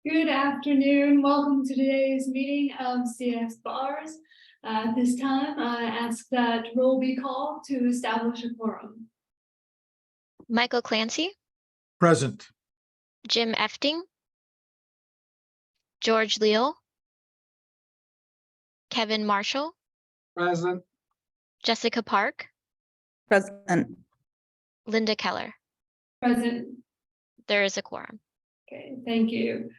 Good afternoon. Welcome to today's meeting of CS Bars. At this time, I ask that roll be called to establish a quorum. Michael Clancy, Present. Jim Efting, George Leal, Kevin Marshall, Present. Jessica Park, Present. Linda Keller. Present. There is a quorum. Okay, thank you.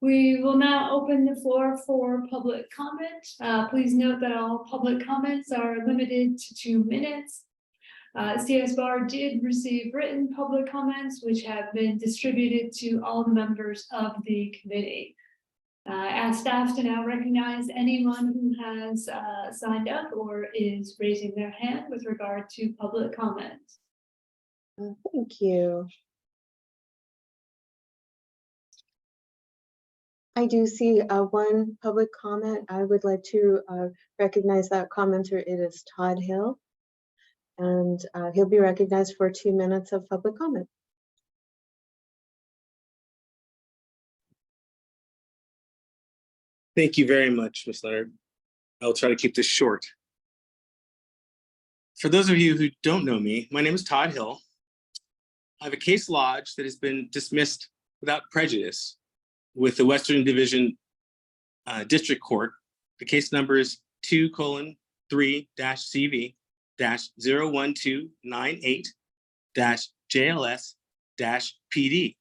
We will now open the floor for public comment. Please note that all public comments are limited to 2 minutes. CS Bar did receive written public comments, which have been distributed to all the members of the committee. Ask staff to now recognize anyone who has signed up or is raising their hand with regard to public comments. Thank you. I do see one public comment. I would like to recognize that commenter. It is Todd Hill, and he'll be recognized for 2 minutes of public comment. Thank you very much, Ms. Leonard. I'll try to keep this short. For those of you who don't know me, my name is Todd Hill. I have a case lodged that has been dismissed without prejudice with the Western Division District Court. The case number is 2:3-CV-01298-JLS-PD.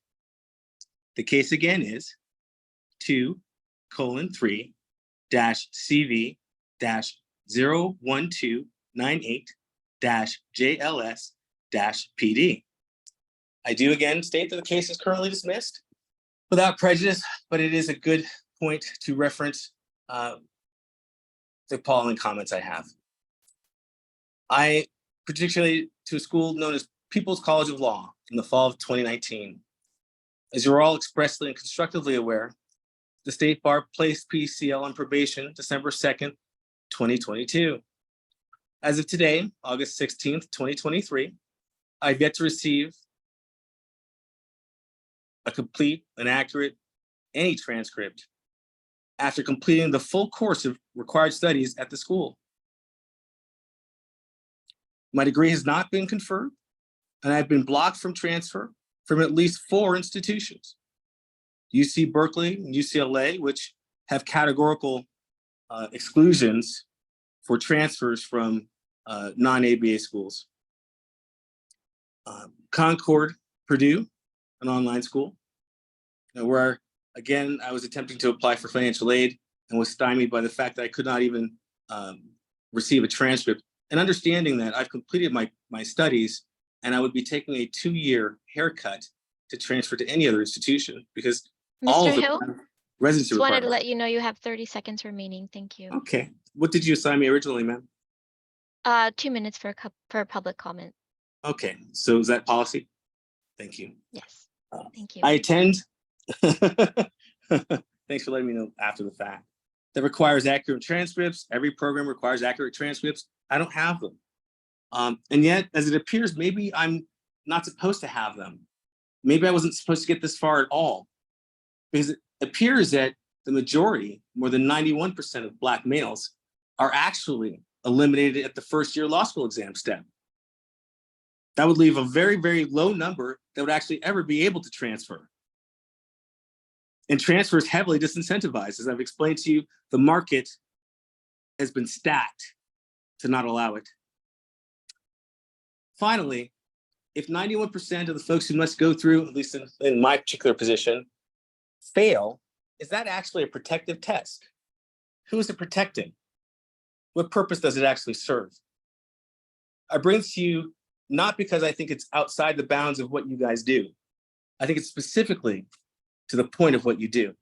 The case again is 2:3-CV-01298-JLS-PD. I do again state that the case is currently dismissed without prejudice, but it is a good point to reference the following comments I have. I particularly to a school known as People's College of Law in the fall of 2019. As you're all expressly and constructively aware, the State Bar placed PCL on probation December 2nd, 2022. As of today, August 16th, 2023, I've yet to receive a complete and accurate any transcript after completing the full course of required studies at the school. My degree has not been conferred, and I've been blocked from transfer from at least 4 institutions. UC Berkeley and UCLA, which have categorical exclusions for transfers from non-ABA schools. Concord, Purdue, an online school, where again, I was attempting to apply for financial aid and was stymied by the fact that I could not even receive a transcript. And understanding that I've completed my studies and I would be taking a 2-year haircut to transfer to any other institution because all of Mr. Hill, the residency just wanted to requirements. let you know you have 30 seconds remaining. Thank you. Okay, what did you assign me originally, ma'am? 2 minutes for public comment. Okay, so is that policy? Thank you. Yes, thank you. I attend, thanks for letting me know after the fact, that requires accurate transcripts. Every program requires accurate transcripts. I don't have them. And yet, as it appears, maybe I'm not supposed to have them. Maybe I wasn't supposed to get this far at all. Because it appears that the majority, more than 91% of Black males, are actually eliminated at the first-year law school exam step. That would leave a very, very low number that would actually ever be able to transfer. And transfer is heavily disincentivized. As I've explained to you, the market has been stacked to not allow it. Finally, if 91% of the folks who must go through, at least in my particular position, fail, is that actually a protective test? Who is it protecting? What purpose does it actually serve? I bring this to you not because I think it's outside the bounds of what you guys do. I think it's specifically to the point of what you do.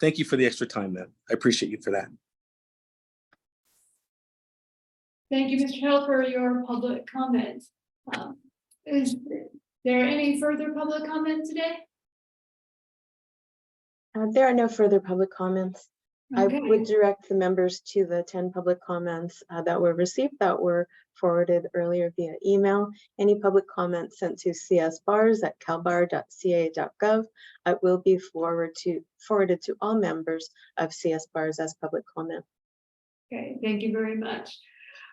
Thank you for the extra time, man. I appreciate you for that. Thank you, Mr. Hill, for your public comments. Is there any further public comment today? There are no further public comments. I Okay. would direct the members to the 10 public comments that were received that were forwarded earlier via email. Any public comments sent to csbars@calbar.ca.gov will be forwarded to all members of CSBars as public comment. Okay, thank you very much.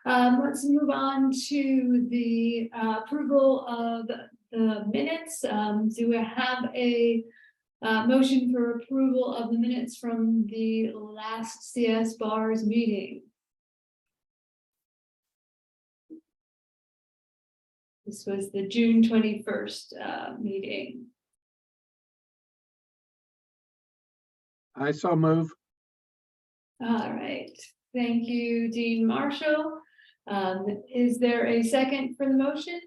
Let's move on to the approval of the minutes. Do we have a motion for approval of the minutes from the last CS Bars meeting? This was the June 21st meeting. I so move. All right, thank you, Dean Marshall. Is there a second for the motion?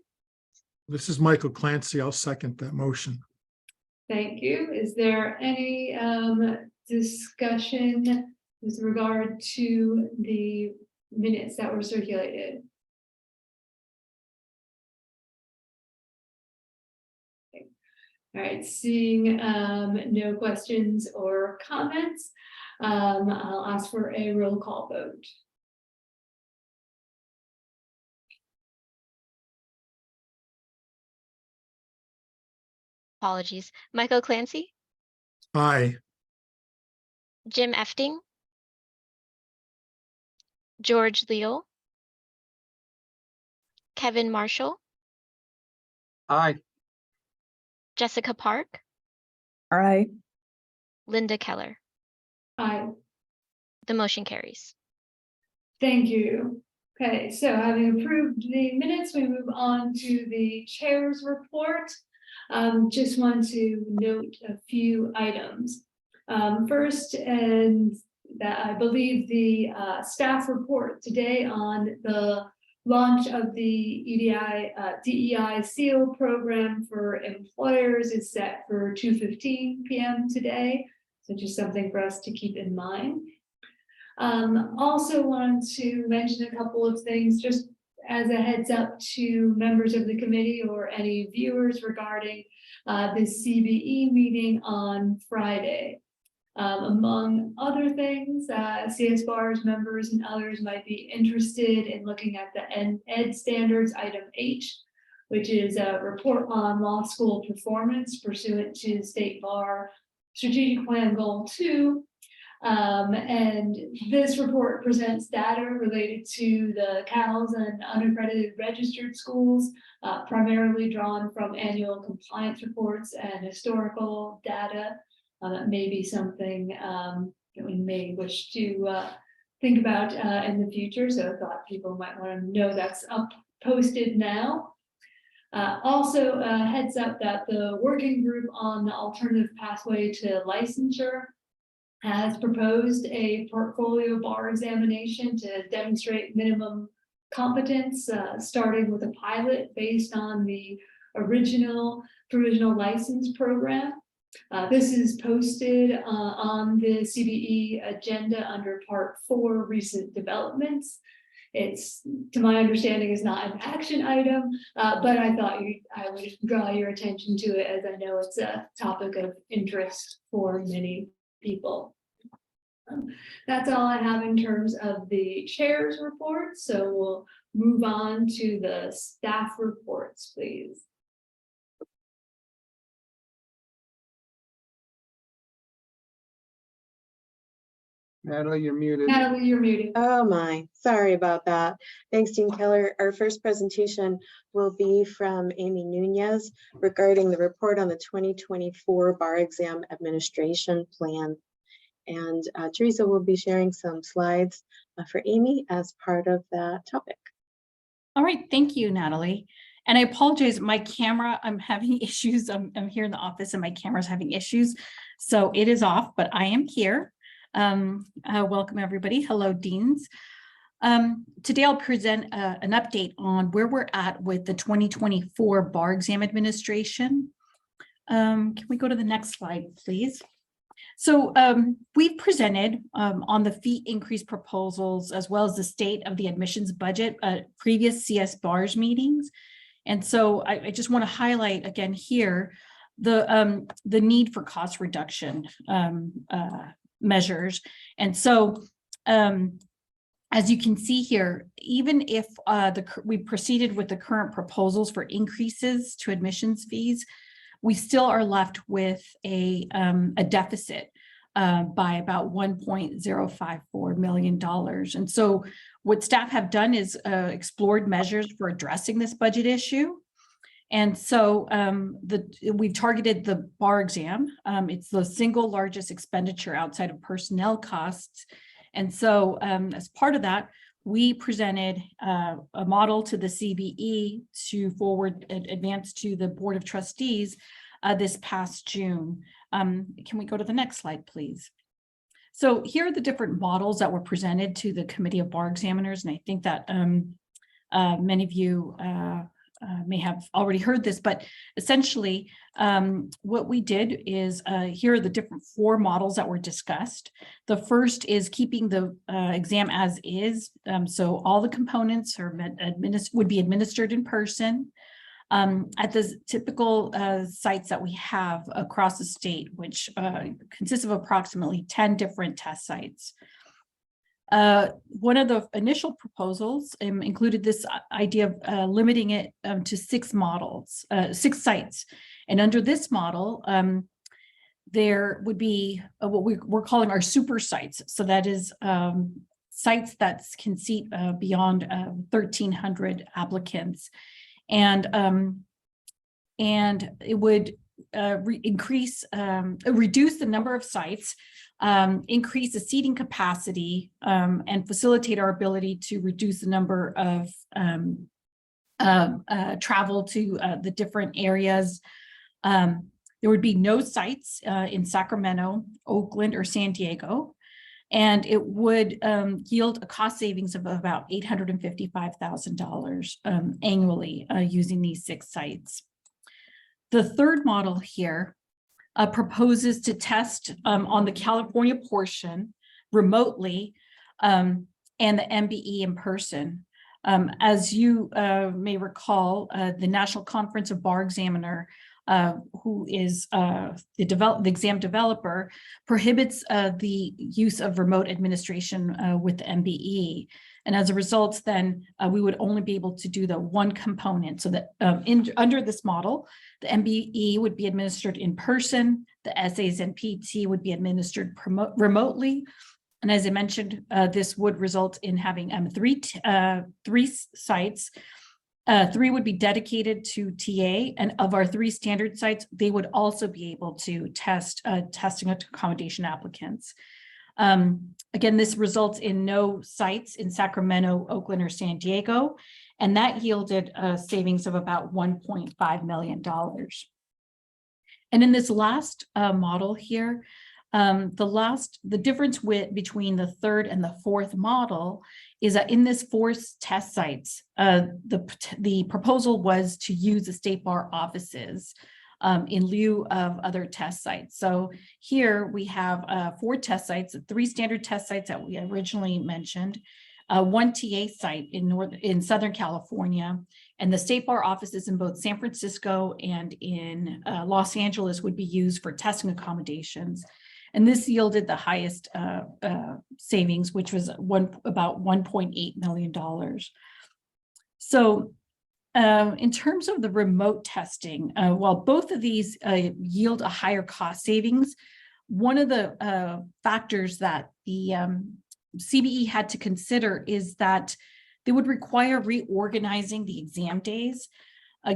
This is Michael Clancy. I'll second that motion. Thank you. Is there any discussion with regard to the minutes that were circulated? Okay. All right, seeing no questions or comments, I'll ask for a roll call vote. Apologies. Michael Clancy, Aye. Jim Efting, George Leo, Kevin Marshall, Aye. Jessica Park, Aye. Linda Keller. Aye. The motion carries. Thank you. Okay, so having approved the minutes, we move on to the chair's report. Just want to note a few items. First, and that I believe the staff report today on the launch of the DEI SEAL program for employers is set for 2:15 p.m. today. So just something for us to keep in mind. Also wanted to mention a couple of things just as a heads up to members of the committee or any viewers regarding the CBE meeting on Friday. Among other things, CS Bars members and others might be interested in looking at the Ed Standards Item H, which is a report on law school performance pursuant to State Bar Strategic Plan Goal 2. And this report presents data related to the CALs and unaccredited registered schools, primarily drawn from annual compliance reports and historical data. That may be something that we may wish to think about in the future. So I thought people might want to know that's up posted now. Also, heads up that the working group on the alternative pathway to licensure has proposed a portfolio bar examination to demonstrate minimum competence, starting with a pilot based on the original provisional license program. This is posted on the CBE agenda under Part 4, Recent Developments. It's, to my understanding, is not an action item, but I thought I would draw your attention to it as I know it's a topic of interest for many people. That's all I have in terms of the chair's report. So we'll move on to the staff reports, please. Natalie, you're muted. Natalie, you're muted. Oh my, sorry about that. Thanks, Dean Keller. Our first presentation will be from Amy Nunez regarding the report on the 2024 bar exam administration plan. And Teresa will be sharing some slides for Amy as part of that topic. All right, thank you, Natalie. And I apologize, my camera, I'm having issues. I'm here in the office and my camera's having issues. So it is off, but I am here. Welcome everybody. Hello, Deans. Today I'll present an update on where we're at with the 2024 bar exam administration. Can we go to the next slide, please? So we've presented on the fee increase proposals as well as the state of the admissions budget at previous CS Bars meetings. And so I just want to highlight again here the need for cost reduction. measures. And so as you can see here, even if we proceeded with the current proposals for increases to admissions fees, we still are left with a deficit by about $1.054 million. And so what staff have done is explored measures for addressing this budget issue. And so we've targeted the bar exam. It's the single largest expenditure outside of personnel costs. And so as part of that, we presented a model to the CBE to advance to the Board of Trustees this past June. Can we go to the next slide, please? So here are the different models that were presented to the Committee of Bar Examiners. And I think that many of you may have already heard this, but essentially what we did is here are the different 4 models that were discussed. The first is keeping the exam as is. So all the components are would be administered in person at the typical sites that we have across the state, which consists of approximately 10 different test sites. One of the initial proposals included this idea of limiting it to 6 sites. And under this model, there would be what we're calling our super sites. So that is sites that can seat beyond 1,300 applicants. And it would reduce the number of sites, increase the seating capacity, and facilitate our ability to reduce the number of travel to the different areas. There would be no sites in Sacramento, Oakland, or San Diego, and it would yield a cost savings of about $855,000 annually using these 6 sites. The third model here proposes to test on the California portion remotely and the MBE in person. As you may recall, the National Conference of Bar Examiner, who is the exam developer, prohibits the use of remote administration with the MBE. And as a result, then we would only be able to do the one component. So that under this model, the MBE would be administered in person, the essays and PT would be administered remotely. And as I mentioned, this would result in having 3 sites. 3 would be dedicated to TA, and of our 3 standard sites, they would also be able to test testing accommodation applicants. Again, this results in no sites in Sacramento, Oakland, or San Diego, and that yielded a savings of about $1.5 million. And in this last model here, the difference between the 3rd and the 4th model is that in this 4 test sites, the proposal was to use the state bar offices in lieu of other test sites. So here we have 4 test sites, 3 standard test sites that we originally mentioned, 1 TA site in Southern California, and the state bar offices in both San Francisco and in Los Angeles would be used for testing accommodations. And this yielded the highest savings, which was about $1.8 million. So in terms of the remote testing, while both of these yield a higher cost savings, one of the factors that the CBE had to consider is that they would require reorganizing the exam days,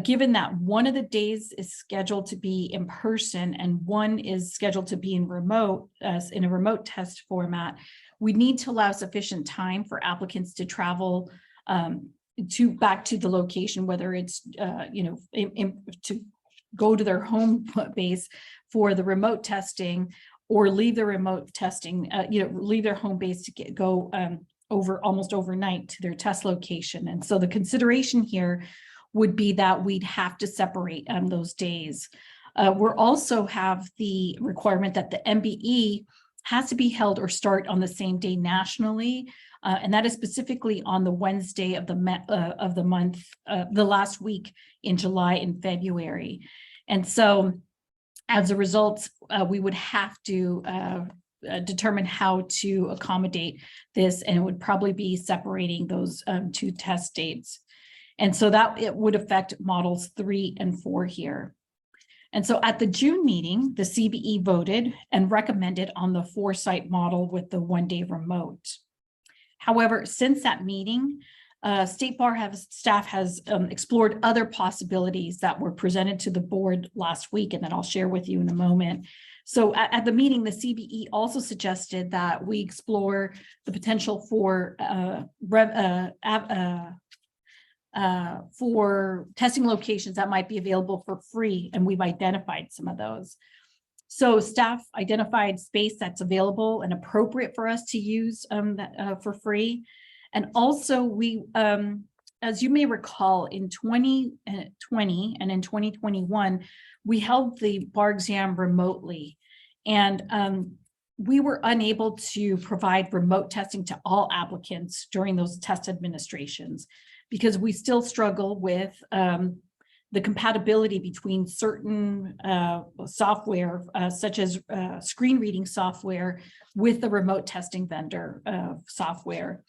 given that one of the days is scheduled to be in person and one is scheduled to be in a remote test format. We need to allow sufficient time for applicants to travel back to the location, whether it's to go to their home base for the remote testing, or leave the remote testing, leave their home base to go over almost overnight to their test location. And so the consideration here would be that we'd have to separate those days. We'll also have the requirement that the MBE has to be held or start on the same day nationally, and that is specifically on the Wednesday of the month, the last week in July and February. And so as a result, we would have to determine how to accommodate this, and it would probably be separating those two test dates. And so that it would affect models 3 and 4 here. And so at the June meeting, the CBE voted and recommended on the 4-site model with the 1-day remote. However, since that meeting, State Bar staff has explored other possibilities that were presented to the board last week, and that I'll share with you in a moment. So at the meeting, the CBE also suggested that we explore the potential for testing locations that might be available for free, and we've identified some of those. So staff identified space that's available and appropriate for us to use for free. And also we, as you may recall, in 2020 and in 2021, we held the bar exam remotely, and we were unable to provide remote testing to all applicants during those test administrations, because we still struggle with the compatibility between certain software, such as screen reading software, with the remote testing vendor software.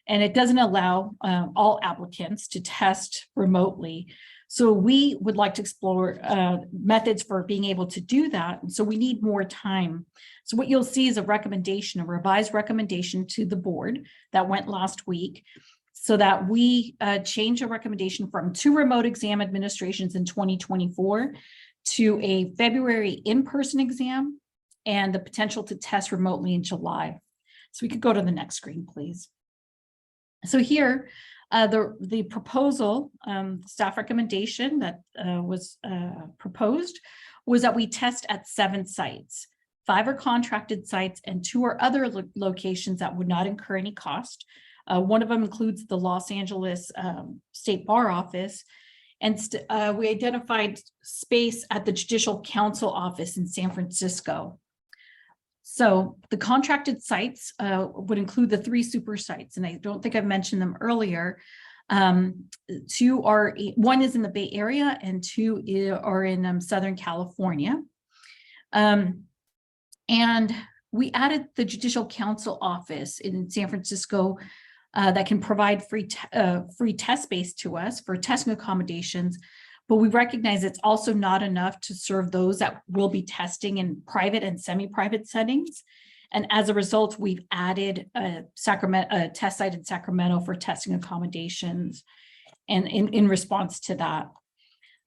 And it doesn't allow all applicants to test remotely. So we would like to explore methods for being able to do that. And so we need more time. So what you'll see is a recommendation, a revised recommendation to the board that went last week, so that we change a recommendation from 2 remote exam administrations in 2024 to a February in-person exam and the potential to test remotely in July. So we could go to the next screen, please. So here, the proposal, staff recommendation that was proposed was that we test at 7 sites. 5 are contracted sites and 2 are other locations that would not incur any cost. One of them includes the Los Angeles State Bar Office, and we identified space at the Judicial Council office in San Francisco. So the contracted sites would include the 3 super sites, and I don't think I've mentioned them earlier. 2 are, 1 is in the Bay Area and 2 are in Southern California. And we added the Judicial Council office in San Francisco that can provide free test space to us for testing accommodations, but we recognize it's also not enough to serve those that will be testing in private and semi-private settings. And as a result, we've added a test site in Sacramento for testing accommodations, and in response to that.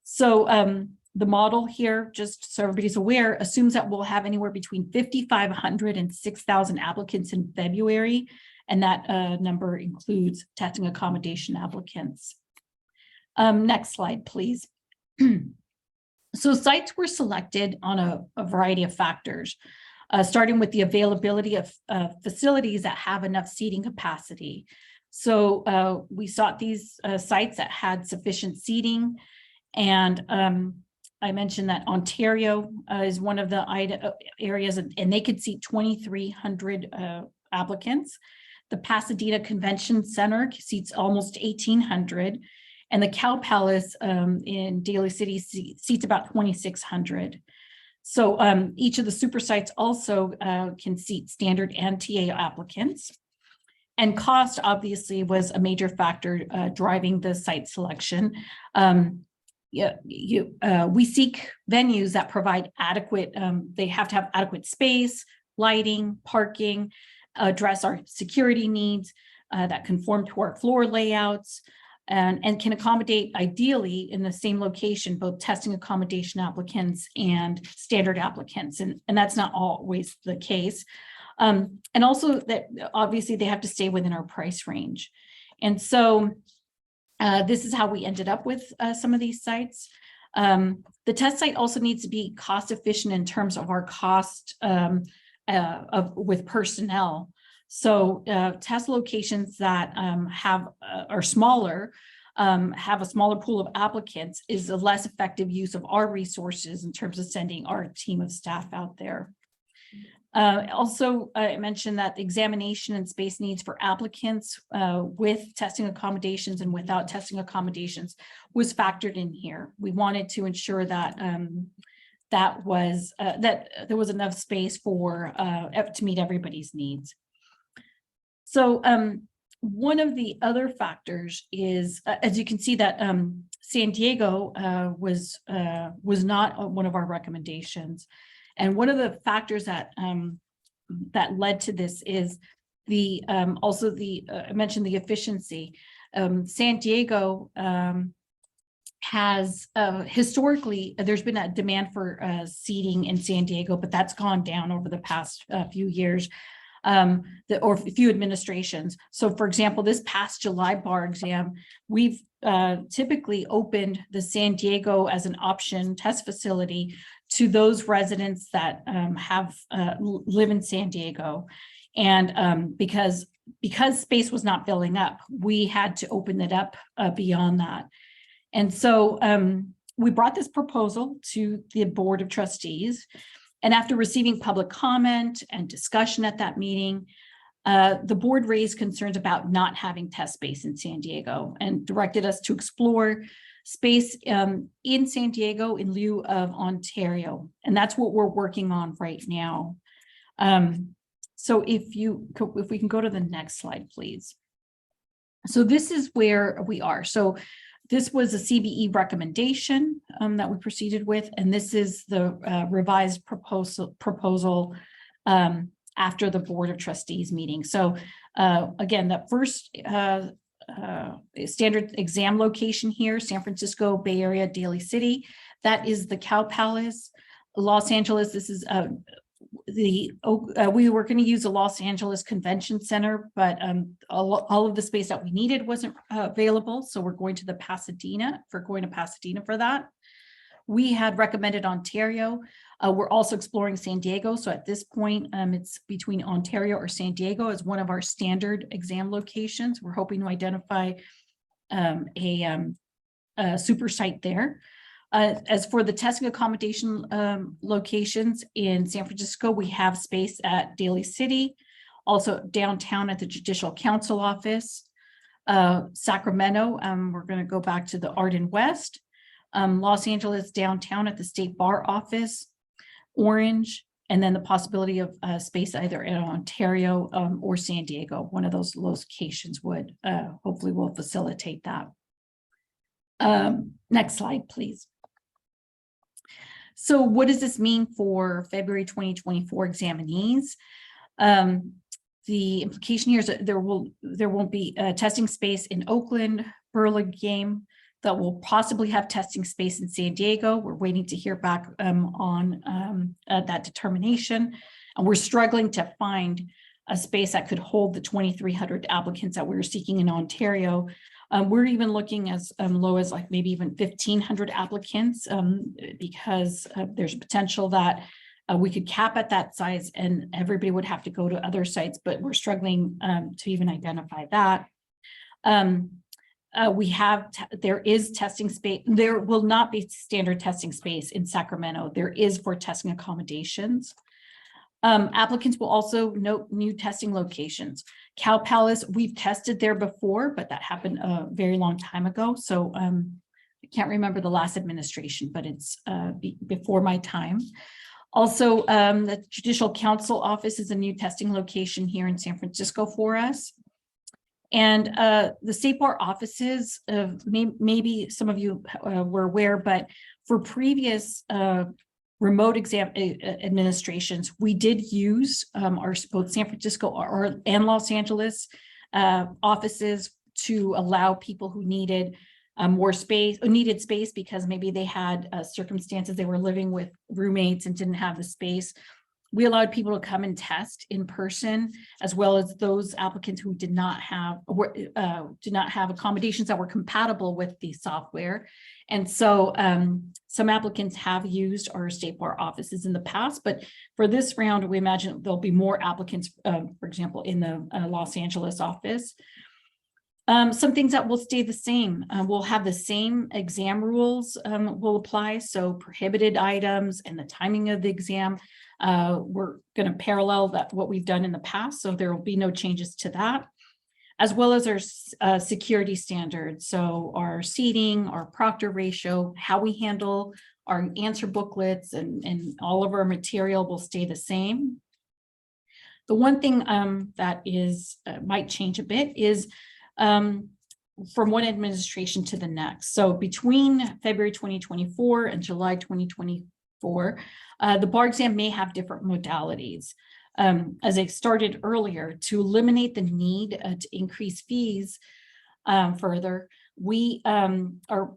So the model here, just so everybody's aware, assumes that we'll have anywhere between 5,500 and 6,000 applicants in February, and that number includes testing accommodation applicants. Next slide, please. So sites were selected on a variety of factors, starting with the availability of facilities that have enough seating capacity. So we sought these sites that had sufficient seating, and I mentioned that Ontario is one of the areas, and they could seat 2,300 applicants. The Pasadena Convention Center seats almost 1,800, and the Cow Palace in Daly City seats about 2,600. So each of the super sites also can seat standard and TA applicants. And cost obviously was a major factor driving the site selection. We seek venues that provide adequate, they have to have adequate space, lighting, parking, address our security needs that conform to our floor layouts, and can accommodate ideally in the same location, both testing accommodation applicants and standard applicants. And that's not always the case. And also that obviously they have to stay within our price range. And so this is how we ended up with some of these sites. The test site also needs to be cost efficient in terms of our cost with personnel. So test locations that are smaller, have a smaller pool of applicants, is a less effective use of our resources in terms of sending our team of staff out there. Also, I mentioned that the examination and space needs for applicants with testing accommodations and without testing accommodations was factored in here. We wanted to ensure that that was that there was enough space for to meet everybody's needs. So one of the other factors is, as you can see, that San Diego was not one of our recommendations, and one of the factors that that led to this is the also the I mentioned the efficiency. San Diego has historically, there's been a demand for seating in San Diego, but that's gone down over the past few years, or a few administrations. So for example, this past July bar exam, we've typically opened the San Diego as an option test facility to those residents that live in San Diego. And because space was not filling up, we had to open it up beyond that. And so we brought this proposal to the Board of Trustees, and after receiving public comment and discussion at that meeting, the board raised concerns about not having test space in San Diego and directed us to explore space in San Diego in lieu of Ontario. And that's what we're working on right now. So if we can go to the next slide, please. So this is where we are. So this was a CBE recommendation that we proceeded with, and this is the revised proposal after the Board of Trustees meeting. So again, the first standard exam location here, San Francisco, Bay Area, Daly City, that is the Cow Palace. Los Angeles, this is we were going to use the Los Angeles Convention Center, but all of the space that we needed wasn't available. So we're going to Pasadena for that. We had recommended Ontario. We're also exploring San Diego. So at this point, it's between Ontario or San Diego as one of our standard exam locations. We're hoping to identify a super site there. As for the testing accommodation locations in San Francisco, we have space at Daly City, also downtown at the Judicial Council office. Sacramento, we're going to go back to the Arden West. Los Angeles downtown at the State Bar office, Orange, and then the possibility of space either in Ontario or San Diego. One of those locations would hopefully will facilitate that. Next slide, please. So what does this mean for February 2024 examinees? The implication here is that there won't be testing space in Oakland, Burlingame, that will possibly have testing space in San Diego. We're waiting to hear back on that determination. And we're struggling to find a space that could hold the 2,300 applicants that we're seeking in Ontario. We're even looking as low as like maybe even 1,500 applicants because there's a potential that we could cap at that size and everybody would have to go to other sites, but we're struggling to even identify that. There is testing space. There will not be standard testing space in Sacramento. There is for testing accommodations. Applicants will also note new testing locations. Cow Palace, we've tested there before, but that happened a very long time ago. So I can't remember the last administration, but it's before my time. Also, the Judicial Council office is a new testing location here in San Francisco for us. And the State Bar offices, maybe some of you were aware, but for previous remote exam administrations, we did use our both San Francisco and Los Angeles offices to allow people who needed more space, needed space because maybe they had circumstances, they were living with roommates and didn't have the space. We allowed people to come and test in person, as well as those applicants who did not have accommodations that were compatible with the software. And so some applicants have used our State Bar offices in the past, but for this round, we imagine there'll be more applicants, for example, in the Los Angeles office. Some things that will stay the same. We'll have the same exam rules will apply. So prohibited items and the timing of the exam, we're going to parallel what we've done in the past. So there will be no changes to that, as well as our security standards. So our seating, our proctor ratio, how we handle our answer booklets and all of our material will stay the same. The one thing that is might change a bit is from one administration to the next. So between February 2024 and July 2024, the bar exam may have different modalities. As I started earlier, to eliminate the need to increase fees further, we are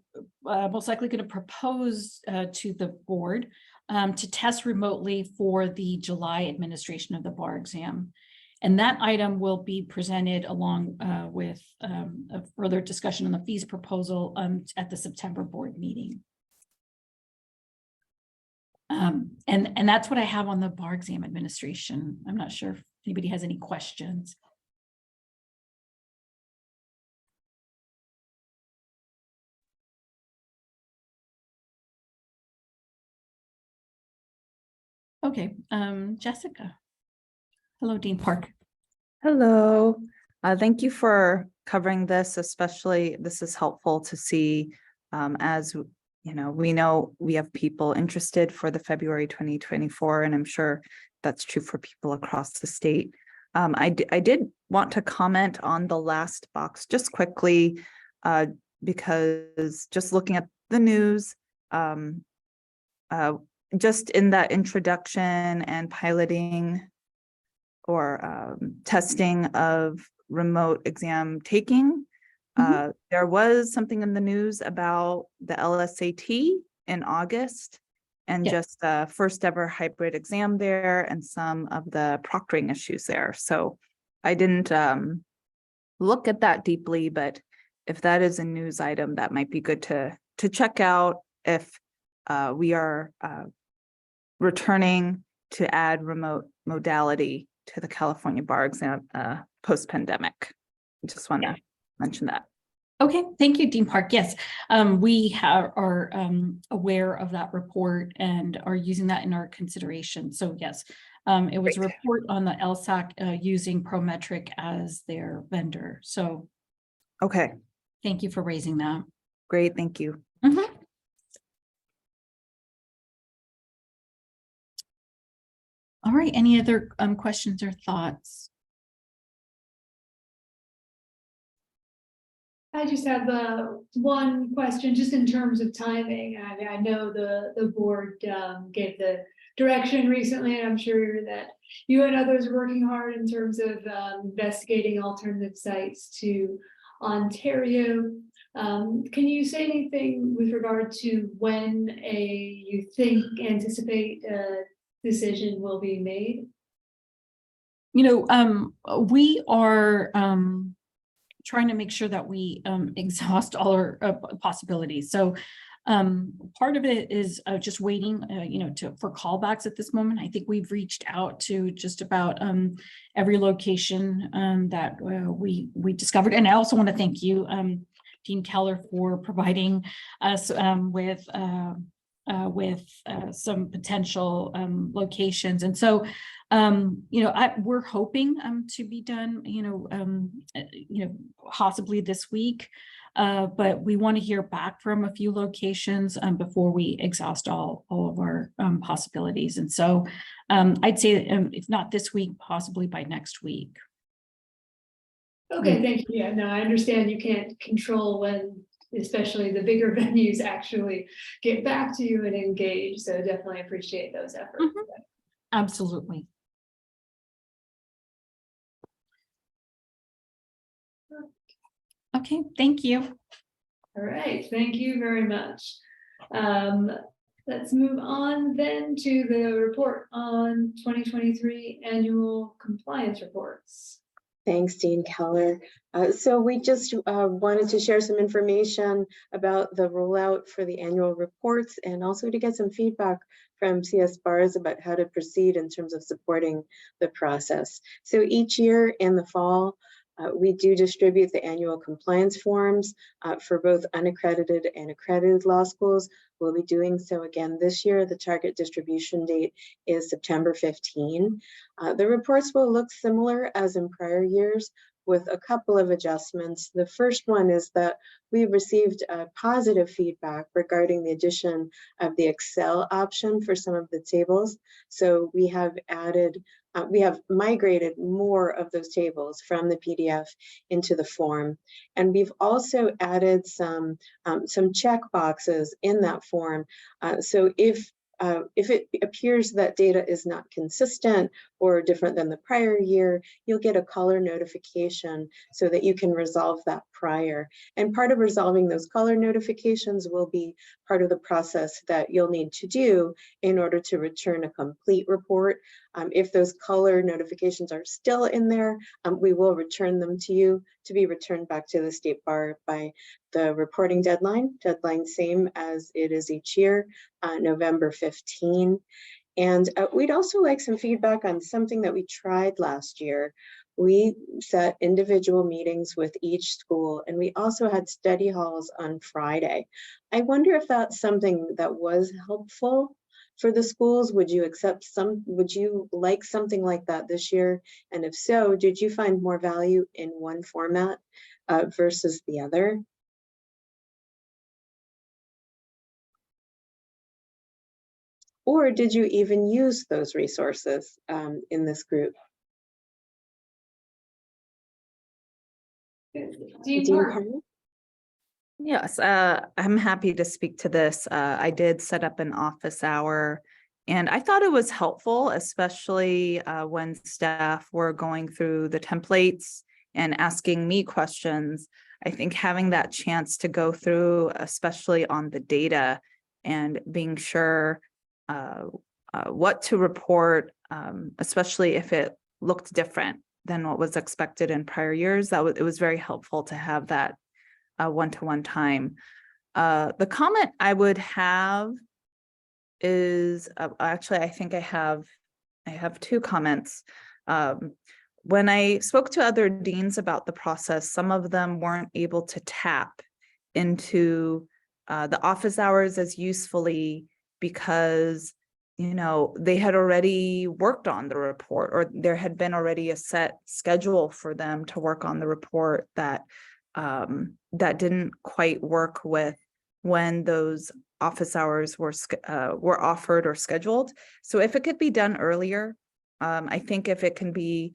most likely going to propose to the board to test remotely for the July administration of the bar exam. And that item will be presented along with a further discussion on the fees proposal at the September board meeting. And that's what I have on the bar exam administration. I'm not sure if anybody has any questions. Okay, Jessica. Hello, Dean Park. Hello. Thank you for covering this, especially this is helpful to see as you know we have people interested for the February 2024, and I'm sure that's true for people across the state. I did want to comment on the last box just quickly because just looking at the news, just in that introduction and piloting or testing of remote exam taking, there was something in the news about the LSAT in August and just the first ever hybrid exam there and some of the proctoring issues there. So I didn't look at that deeply, but if that is a news item, that might be good to check out if we are returning to add remote modality to the California bar exam post-pandemic. I just want to mention that. Okay, thank you, Dean Park. Yes, we are aware of that report and are using that in our consideration. So yes, it was a report on the LSAC using Prometric as their vendor. So okay, thank you for raising that. Great, thank you. All right, any other questions or thoughts? I just have one question, just in terms of timing. I know the board gave the direction recently, and I'm sure that you and others are working hard in terms of investigating alternative sites to Ontario. Can you say anything with regard to when you anticipate a decision will be made? You know, we are trying to make sure that we exhaust all our possibilities. So part of it is just waiting, you know, for callbacks at this moment. I think we've reached out to just about every location that we discovered. And I also want to thank you, Dean Keller, for providing us with some potential locations. And so, you know, we're hoping to be done, you know, possibly this week, but we want to hear back from a few locations before we exhaust all of our possibilities. And so I'd say if not this week, possibly by next week. Okay, thank you. Yeah, no, I understand you can't control when, especially the bigger venues, actually get back to you and engage. So definitely appreciate those efforts. Absolutely. Okay, thank you. All right, thank you very much. Let's move on then to the report on 2023 annual compliance reports. Thanks, Dean Keller. So we just wanted to share some information about the rollout for the annual reports and also to get some feedback from CS bars about how to proceed in terms of supporting the process. So each year in the fall, we do distribute the annual compliance forms for both unaccredited and accredited law schools. We'll be doing so again this year. The target distribution date is September 15. The reports will look similar as in prior years, with a couple of adjustments. The first one is that we received positive feedback regarding the addition of the Excel option for some of the tables. So we have migrated more of those tables from the PDF into the form. And we've also added some check boxes in that form. So if it appears that data is not consistent or different than the prior year, you'll get a color notification so that you can resolve that prior. And part of resolving those color notifications will be part of the process that you'll need to do in order to return a complete report. If those color notifications are still in there, we will return them to you to be returned back to the State Bar by the reporting deadline same as it is each year, November 15. And we'd also like some feedback on something that we tried last year. We set individual meetings with each school, and we also had study halls on Friday. I wonder if that's something that was helpful for the schools. Would you like something like that this year? And if so, did you find more value in one format versus the other? Or did you even use those resources in this group? Dean Dean Park. Park? Yes, I'm happy to speak to this. I did set up an office hour, and I thought it was helpful, especially when staff were going through the templates and asking me questions. I think having that chance to go through, especially on the data, and being sure what to report, especially if it looked different than what was expected in prior years, it was very helpful to have that one-to-one time. The comment I would have is actually, I think I have two comments. When I spoke to other deans about the process, some of them weren't able to tap into the office hours as usefully because they had already worked on the report, or there had been already a set schedule for them to work on the report that didn't quite work with when those office hours were offered or scheduled. So if it could be done earlier, I think if it can be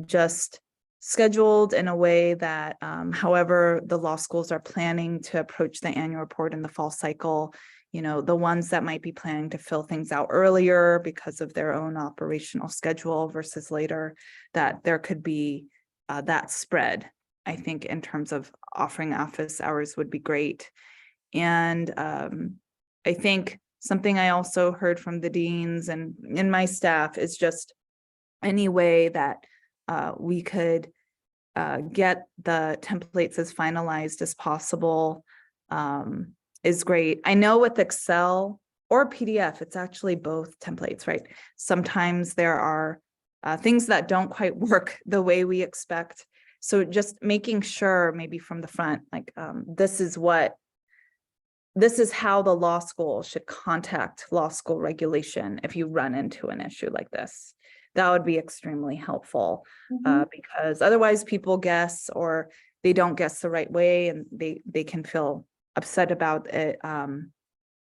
just scheduled in a way that however the law schools are planning to approach the annual report in the fall cycle, the ones that might be planning to fill things out earlier because of their own operational schedule versus later, that there could be that spread. I think in terms of offering office hours would be great. And I think something I also heard from the deans and in my staff is just any way that we could get the templates as finalized as possible is great. I know with Excel or PDF, it's actually both templates, right? Sometimes there are things that don't quite work the way we expect. So just making sure maybe from the front, like this is how the law school should contact law school regulation if you run into an issue like this. That would be extremely helpful because otherwise people guess or they don't guess the right way and they can feel upset about it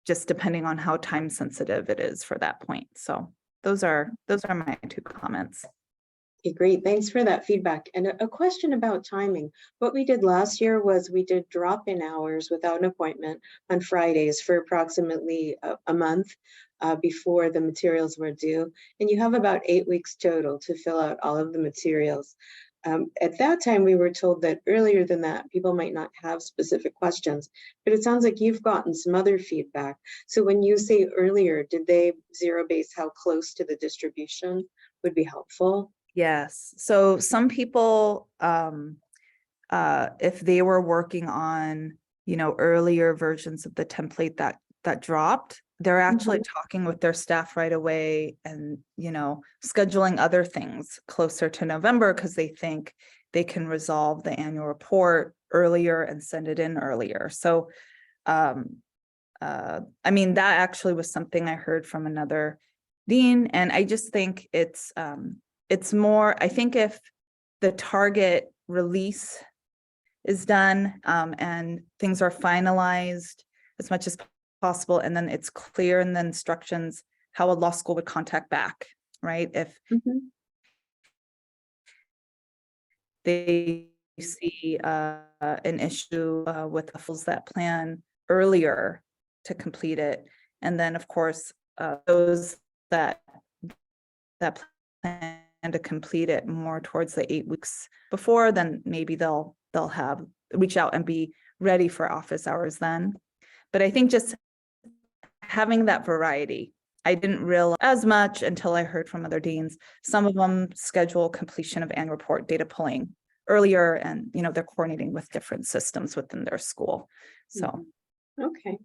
just depending on how time sensitive it is for that point. So those are my two comments. Okay, great. Thanks for that feedback. And a question about timing. What we did last year was we did drop-in hours without an appointment on Fridays for approximately a month before the materials were due. And you have about 8 weeks total to fill out all of the materials. At that time, we were told that earlier than that, people might not have specific questions, but it sounds like you've gotten some other feedback. So when you say earlier, did they zero base how close to the distribution would be helpful? Yes. So some people, if they were working on, earlier versions of the template that dropped, they're actually talking with their staff right away and, scheduling other things closer to November because they think they can resolve the annual report earlier and send it in earlier. So, I mean, that actually was something I heard from another dean, and I just think it's more, I think if the target release is done, and things are finalized as much as possible, and then it's clear in the instructions how a law school would contact back, right? If Mhm. they see an issue with the fools that plan earlier to complete it. And then, of course, those that plan to complete it more towards the 8 weeks before, then maybe they'll have reach out and be ready for office hours then. But I think just having that variety, I didn't realize as much until I heard from other deans. Some of them schedule completion of annual report data pulling earlier, and they're coordinating with different systems within their school. So Okay.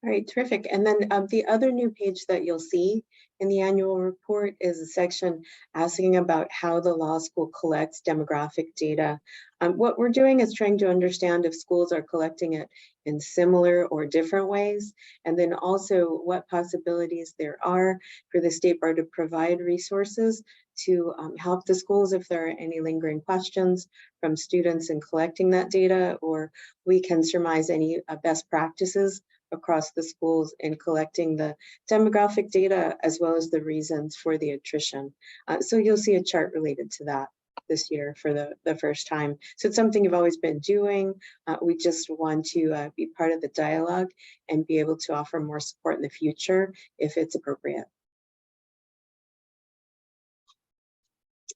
All right, terrific. And then the other new page that you'll see in the annual report is a section asking about how the law school collects demographic data. What we're doing is trying to understand if schools are collecting it in similar or different ways, and then also what possibilities there are for the State Bar to provide resources to help the schools if there are any lingering questions from students in collecting that data, or we can surmise any best practices across the schools in collecting the demographic data as well as the reasons for the attrition. So you'll see a chart related to that this year for the first time. So it's something you've always been doing. We just want to be part of the dialogue and be able to offer more support in the future if it's appropriate.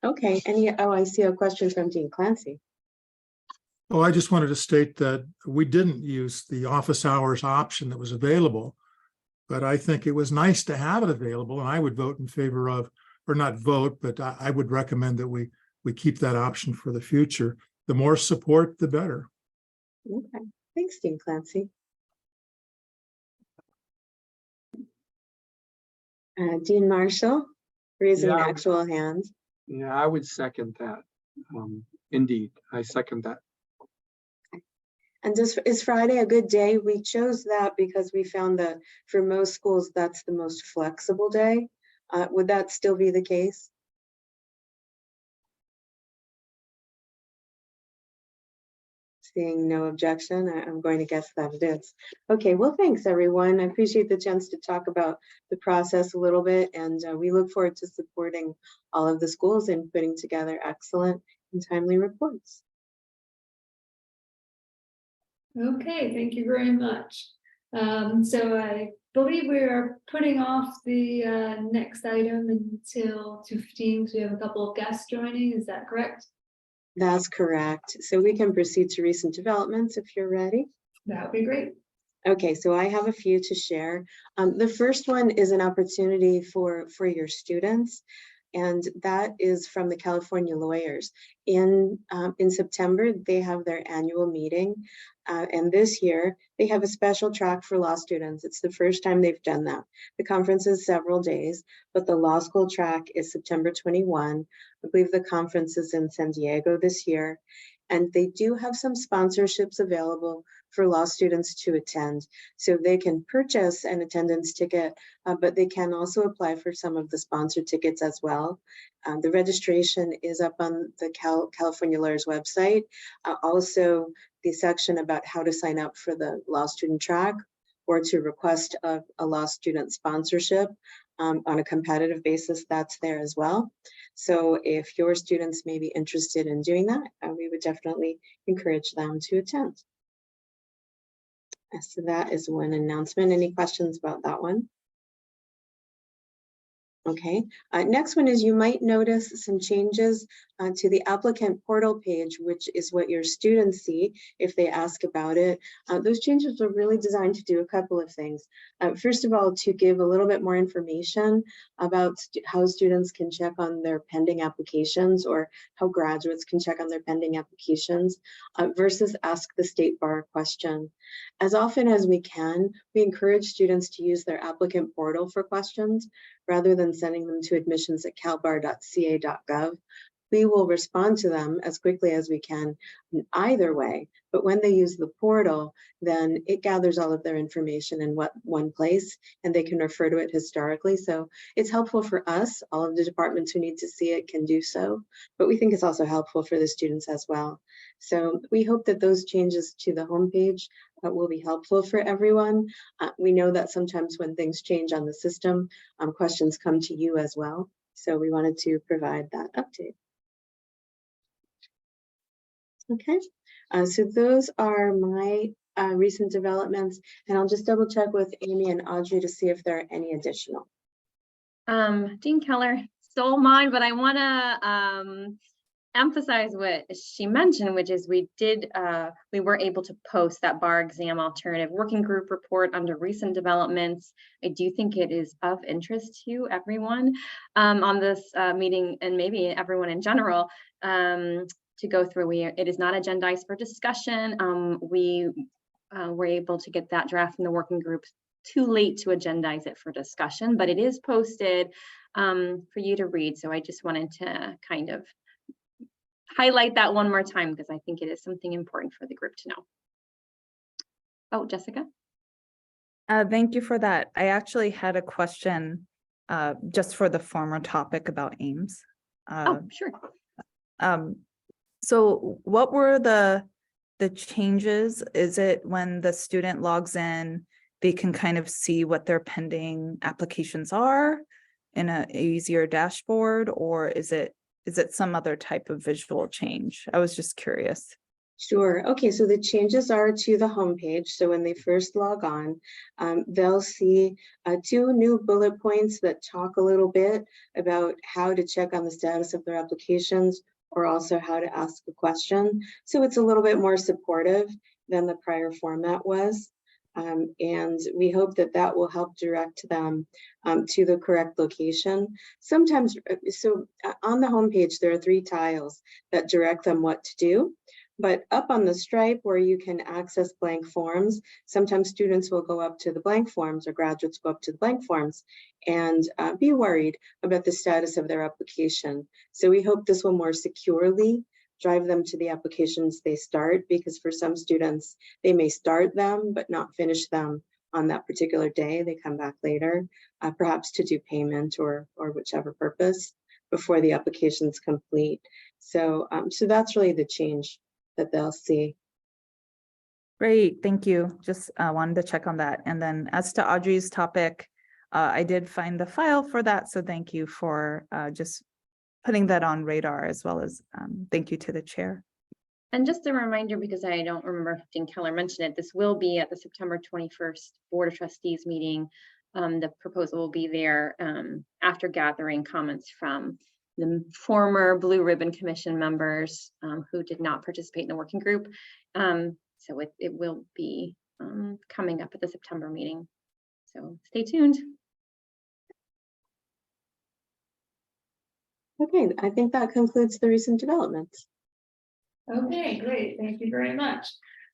Okay, I see a question from Dean Clancy. Oh, I just wanted to state that we didn't use the office hours option that was available, but I think it was nice to have it available, and I would vote in favor of, or not vote, but I would recommend that we keep that option for the future. The more support, the better. Okay, thanks, Dean Clancy. Dean Marshall, raising an Yeah. actual hand. Yeah, I would second that. Indeed, I second that. And is Friday a good day? We chose that because we found that for most schools, that's the most flexible day. Would that still be the case? Seeing no objection, I'm going to guess that it is. Okay, well, thanks everyone. I appreciate the chance to talk about the process a little bit, and we look forward to supporting all of the schools in putting together excellent and timely reports. Okay, thank you very much. So I believe we are putting off the next item until 2:15, because we have a couple of guests joining. Is that correct? That's correct. So we can proceed to recent developments if you're ready. That would be great. Okay, so I have a few to share. The first one is an opportunity for your students, and that is from the California lawyers. In September, they have their annual meeting, and this year they have a special track for law students. It's the first time they've done that. The conference is several days, but the law school track is September 21. I believe the conference is in San Diego this year, and they do have some sponsorships available for law students to attend. So they can purchase an attendance ticket, but they can also apply for some of the sponsored tickets as well. The registration is up on the California Lawyers website. Also, the section about how to sign up for the law student track or to request a law student sponsorship on a competitive basis, that's there as well. So if your students may be interested in doing that, we would definitely encourage them to attend. So that is one announcement. Any questions about that one? Okay, next one is you might notice some changes to the applicant portal page, which is what your students see if they ask about it. Those changes are really designed to do a couple of things. First of all, to give a little bit more information about how students can check on their pending applications, or how graduates can check on their pending applications versus ask the State Bar question. As often as we can, we encourage students to use their applicant portal for questions rather than sending them to admissions@calbar.ca.gov. we will respond to them as quickly as we can in either way. But when they use the portal, then it gathers all of their information in one place, and they can refer to it historically. So it's helpful for us. All of the departments who need to see it can do so, but we think it's also helpful for the students as well. So we hope that those changes to the homepage will be helpful for everyone. We know that sometimes when things change on the system, questions come to you as well. So we wanted to provide that update. Okay, so those are my recent developments, and I'll just double check with Amy and Audrey to see if there are any additional. Dean Keller stole mine, but I want to emphasize what she mentioned, which is we were able to post that bar exam alternative working group report under recent developments. I do think it is of interest to everyone on this meeting, and maybe everyone in general, to go through. It is not agendized for discussion. We were able to get that draft from the working group too late to agendize it for discussion, but it is posted for you to read. So I just wanted to kind of highlight that one more time, because I think it is something important for the group to know. Oh, Jessica. Thank you for that. I actually had a question just for the former topic about Ames. Oh, sure. So what were the changes? Is it when the student logs in, they can kind of see what their pending applications are in an easier dashboard, or is it some other type of visual change? I was just curious. Sure. Okay, so the changes are to the homepage. So when they first log on, they'll see 2 new bullet points that talk a little bit about how to check on the status of their applications, or also how to ask a question. So it's a little bit more supportive than the prior format was. And we hope that that will help direct them to the correct location. Sometimes, so on the homepage, there are 3 tiles that direct them what to do. But up on the stripe where you can access blank forms, sometimes students will go up to the blank forms, or graduates go up to the blank forms and be worried about the status of their application. So we hope this will more securely drive them to the applications they start, because for some students, they may start them but not finish them on that particular day. They come back later, perhaps to do payment or whichever purpose before the application's complete. So, so that's really the change that they'll see. Great, thank you. Just wanted to check on that. And then as to Audrey's topic, I did find the file for that. So thank you for just putting that on radar, as well as thank you to the chair. And just a reminder, because I don't remember if Dean Keller mentioned it, this will be at the September 21st Board of Trustees meeting. The proposal will be there after gathering comments from the former Blue Ribbon Commission members who did not participate in the working group. So it will be coming up at the September meeting. So stay tuned. Okay, I think that concludes the recent developments. Okay, great. Thank you very much.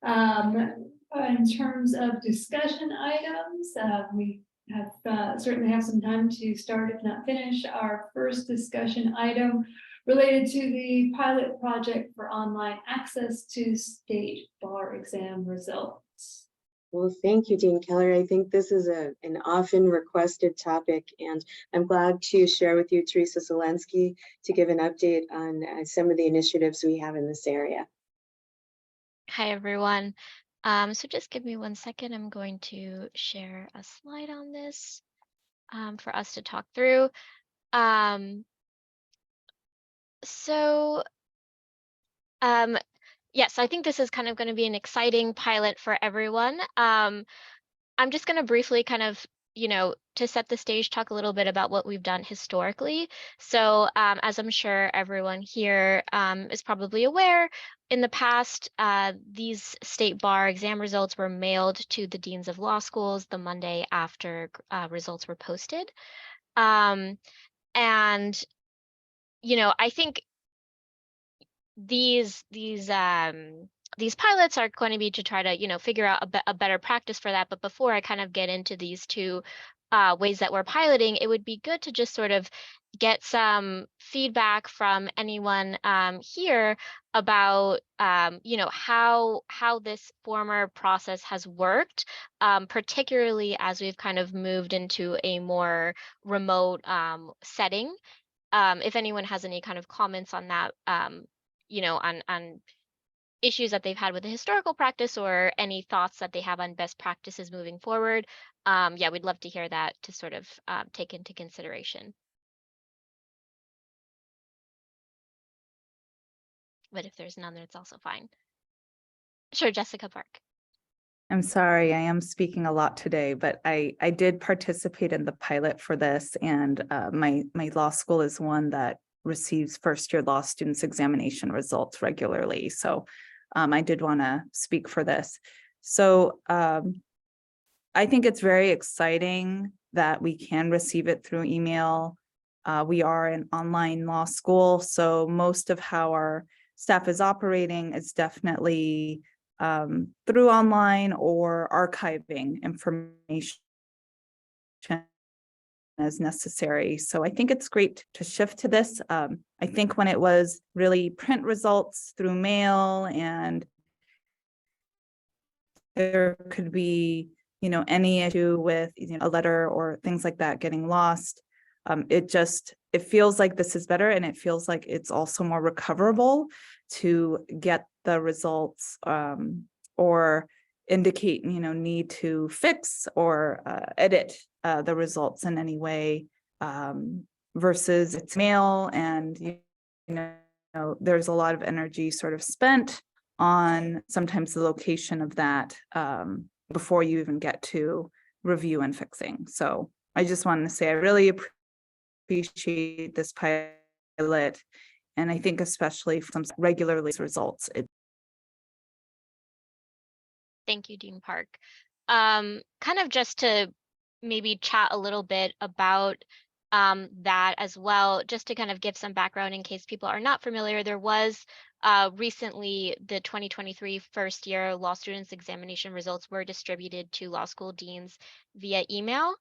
In terms of discussion items, we have certainly have some time to start, if not finish, our first discussion item related to the pilot project for online access to state bar exam results. Well, thank you, Dean Keller. I think this is an often requested topic, and I'm glad to share with you Teresa Zelensky to give an update on some of the initiatives we have in this area. Hi, everyone. So just give me 1 second. I'm going to share a slide on this for us to talk through. Yes, I think this is kind of going to be an exciting pilot for everyone. I'm just going to briefly kind of, to set the stage, talk a little bit about what we've done historically. So as I'm sure everyone here is probably aware, in the past, these state bar exam results were mailed to the deans of law schools the Monday after results were posted. And, I think these pilots are going to be to try to, figure out a better practice for that. But before I kind of get into these 2 ways that we're piloting, it would be good to just sort of get some feedback from anyone here about how this former process has worked, particularly as we've kind of moved into a more remote setting. If anyone has any kind of comments on that, on issues that they've had with the historical practice or any thoughts that they have on best practices moving forward, yeah, we'd love to hear that to sort of take into consideration. But if there's none, then it's also fine. Sure, Jessica Park. I'm sorry, I am speaking a lot today, but I did participate in the pilot for this, and my law school is one that receives first-year law students examination results regularly. So I did want to speak for this. So I think it's very exciting that we can receive it through email. We are an online law school, so most of how our staff is operating is definitely through online or archiving information as necessary. So I think it's great to shift to this. I think when it was really print results through mail, and there could be, any issue with a letter or things like that getting lost, it feels like this is better, and it feels like it's also more recoverable to get the results or indicate, need to fix or edit the results in any way, versus it's mail, and there's a lot of energy sort of spent on sometimes the location of that before you even get to review and fixing. So I just wanted to say I really appreciate this pilot, and I think especially from regularly results. Thank you, Dean Park. Kind of just to maybe chat a little bit about that as well, just to kind of give some background in case people are not familiar. There was recently the 2023 first year law students examination results were distributed to law school deans via email.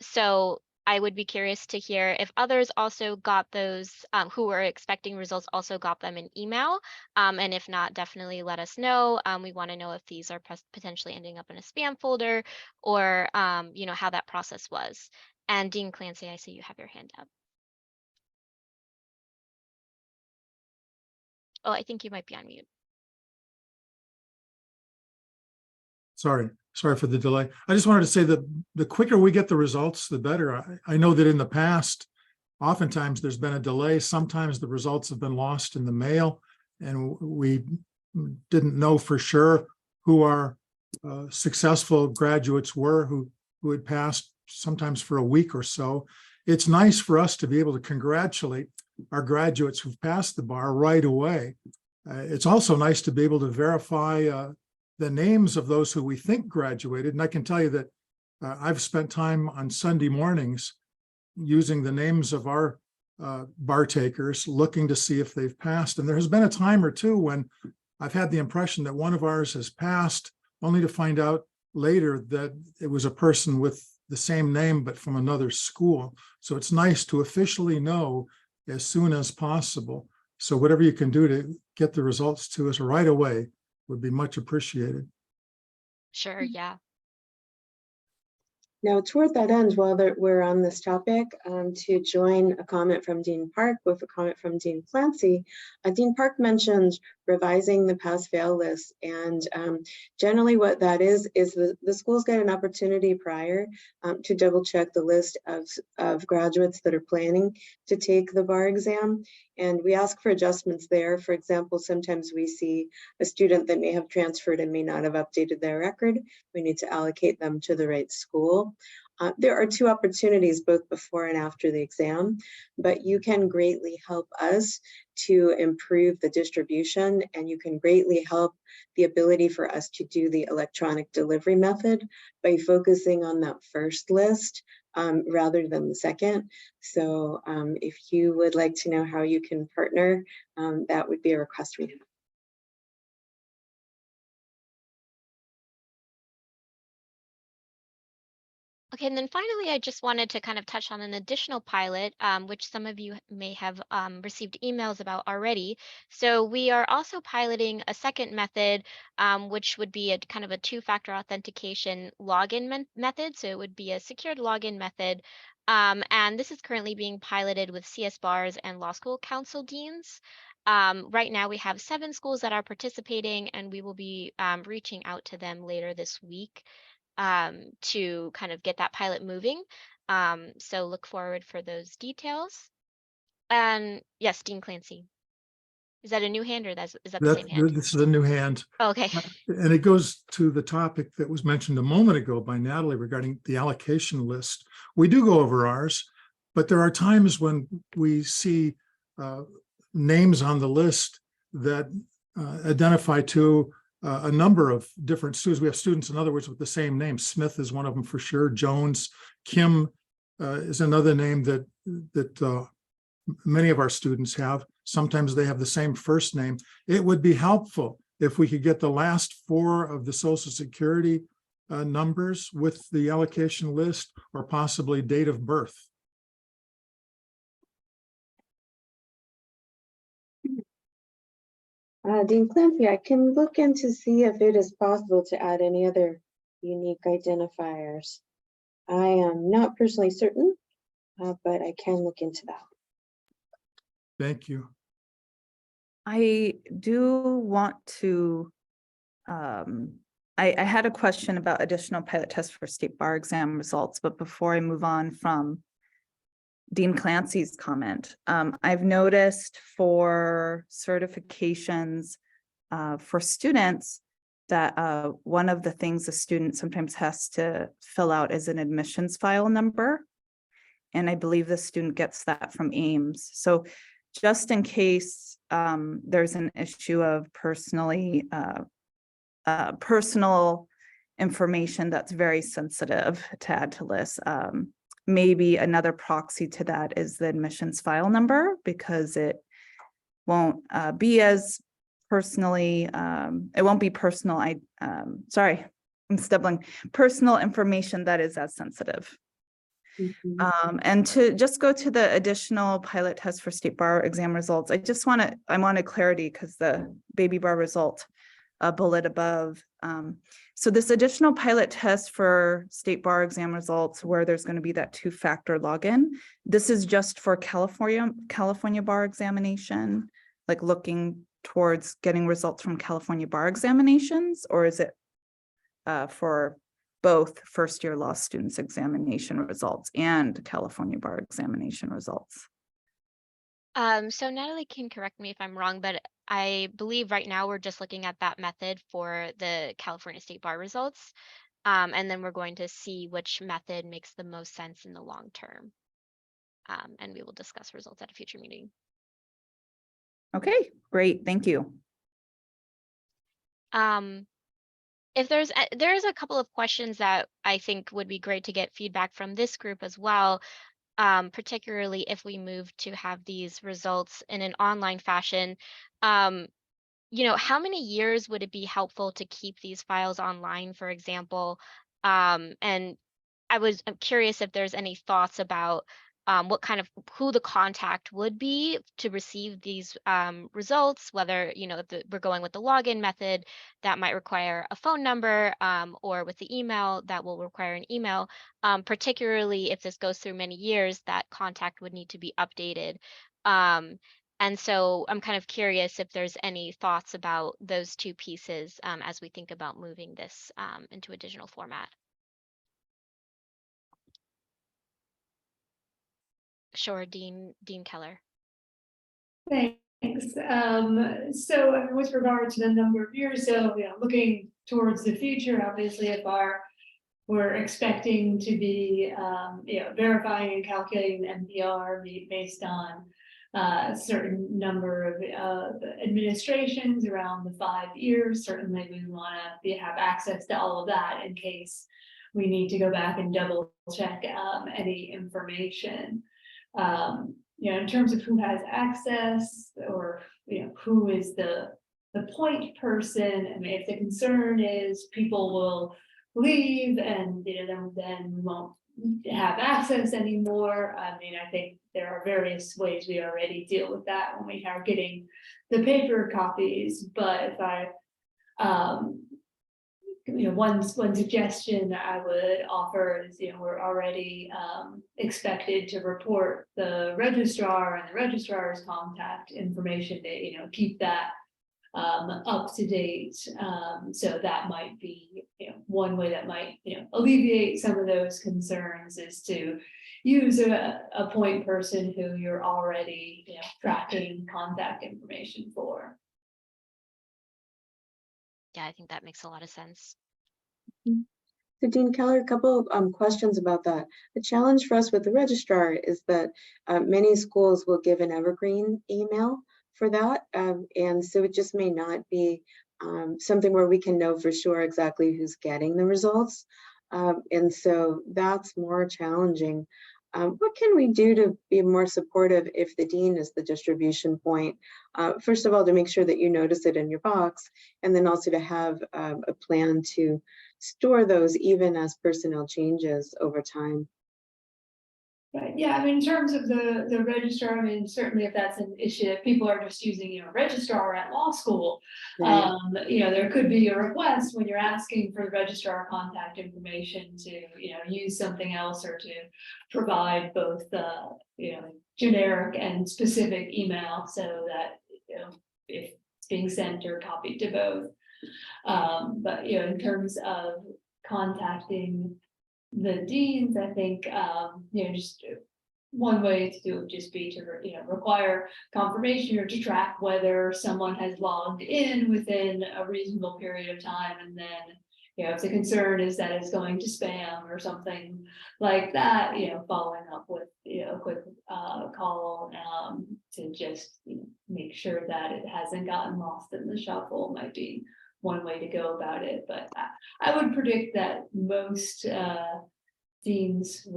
So I would be curious to hear if others also got those who were expecting results also got them in email. And if not, definitely let us know. We want to know if these are potentially ending up in a spam folder, or how that process was. And Dean Clancy, I see you have your hand up. Oh, I think you might be on mute. Sorry for the delay. I just wanted to say that the quicker we get the results, the better. I know that in the past, oftentimes there's been a delay. Sometimes the results have been lost in the mail, and we didn't know for sure who our successful graduates were who had passed, sometimes for a week or so. It's nice for us to be able to congratulate our graduates who've passed the bar right away. It's also nice to be able to verify the names of those who we think graduated. And I can tell you that I've spent time on Sunday mornings using the names of our bar takers, looking to see if they've passed. And there has been a time or two when I've had the impression that one of ours has passed, only to find out later that it was a person with the same name, but from another school. So it's nice to officially know as soon as possible. So whatever you can do to get the results to us right away would be much appreciated. Sure, yeah. Now, toward that end, while we're on this topic, to join a comment from Dean Park with a comment from Dean Clancy, Dean Park mentioned revising the pass-fail list. And generally what that is the schools get an opportunity prior to double check the list of graduates that are planning to take the bar exam. And we ask for adjustments there. For example, sometimes we see a student that may have transferred and may not have updated their record. We need to allocate them to the right school. There are two opportunities, both before and after the exam, but you can greatly help us to improve the distribution, and you can greatly help the ability for us to do the electronic delivery method by focusing on that first list rather than the second. So if you would like to know how you can partner, that would be a request we have. Okay, and then finally, I just wanted to kind of touch on an additional pilot, which some of you may have received emails about already. So we are also piloting a second method, which would be a kind of a two-factor authentication login method. So it would be a secured login method. And this is currently being piloted with CS bars and law school council deans. Right now, we have 7 schools that are participating, and we will be reaching out to them later this week to kind of get that pilot moving. So look forward for those details. And yes, Dean Clancy. Is that a new hand or is that the same hand? This is a new hand. Oh, okay. And it goes to the topic that was mentioned a moment ago by Natalie regarding the allocation list. We do go over ours, but there are times when we see names on the list that identify to a number of different students. We have students, in other words, with the same name. Smith is one of them for sure. Jones, Kim is another name that many of our students have. Sometimes they have the same first name. It would be helpful if we could get the last 4 of the Social Security numbers with the allocation list, or possibly date of birth. Dean Clancy, I can look in to see if it is possible to add any other unique identifiers. I am not personally certain, but I can look into that. Thank you. I do want to, I had a question about additional pilot tests for state bar exam results, but before I move on from Dean Clancy's comment, I've noticed for certifications for students that one of the things a student sometimes has to fill out is an admissions file number. And I believe the student gets that from Ames. So just in case there's an issue of personal information that's very sensitive to add to lists, maybe another proxy to that is the admissions file number, because it won't be as personally, it won't be personal, sorry, I'm stumbling, personal information that is as sensitive. And to just go to the additional pilot test for state bar exam results, I wanted clarity because the baby bar result bullet above. So this additional pilot test for state bar exam results, where there's going to be that 2-factor login, this is just for California bar examination, like looking towards getting results from California bar examinations, or is it for both first-year law students examination results and California bar examination results? So Natalie can correct me if I'm wrong, but I believe right now we're just looking at that method for the California State Bar results. And then we're going to see which method makes the most sense in the long term. And we will discuss results at a future meeting. Okay, great, thank you. If there's a couple of questions that I think would be great to get feedback from this group as well, particularly if we move to have these results in an online fashion. How many years would it be helpful to keep these files online, for example? And I'm curious if there's any thoughts about who the contact would be to receive these results, whether, if we're going with the login method, that might require a phone number, or with the email, that will require an email. Particularly if this goes through many years, that contact would need to be updated. And so I'm kind of curious if there's any thoughts about those two pieces as we think about moving this into a digital format. Sure, Dean Keller. Thanks. So with regard to the number of years, so looking towards the future, obviously, if we're expecting to be verifying and calculating the NPR based on a certain number of administrations around the 5 years, certainly we want to have access to all of that in case we need to go back and double check any information. In terms of who has access, or who is the point person. I mean, if the concern is people will leave and then we won't have access anymore. I mean, I think there are various ways we already deal with that when we are getting the paper copies, but if I, one suggestion that I would offer is, we're already expected to report the registrar and the registrar's contact information to, keep that up to date. So that might be, one way that might, alleviate some of those concerns is to use a point person who you're already, tracking contact information for. Yeah, I think that makes a lot of sense. So Dean Keller, a couple of questions about that. The challenge for us with the registrar is that many schools will give an evergreen email for that. And so it just may not be something where we can know for sure exactly who's getting the results. And so that's more challenging. What can we do to be more supportive if the dean is the distribution point? First of all, to make sure that you notice it in your box, and then also to have a plan to store those even as personnel changes over time. Right, yeah, I mean, in terms of the registrar, I mean, certainly if that's an issue, if people are just using, registrar at law school. Right. There could be a request when you're asking for the registrar contact information to, use something else or to provide both the, generic and specific email so that, if it's being sent or copied to both. But, in terms of contacting the deans, I think, just one way to do it would just be to, require confirmation or to track whether someone has logged in within a reasonable period of time. And then, if the concern is that it's going to spam or something like that, following up with, a quick call to just make sure that it hasn't gotten lost in the shuffle might be one way to go about it. But I would predict that most deans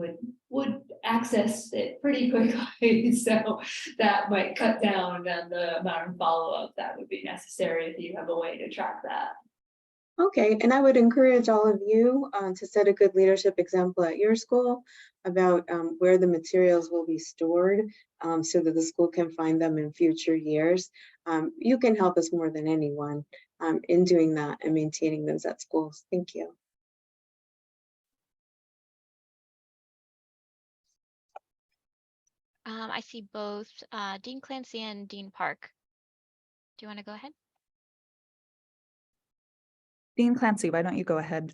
would access it pretty quickly, so that might cut down on the amount of follow-up that would be necessary if you have a way to track that. Okay, and I would encourage all of you to set a good leadership example at your school about where the materials will be stored so that the school can find them in future years. You can help us more than anyone in doing that and maintaining those at schools. Thank you. I see both Dean Clancy and Dean Park. Do you want to go ahead? Dean Clancy, why don't you go ahead?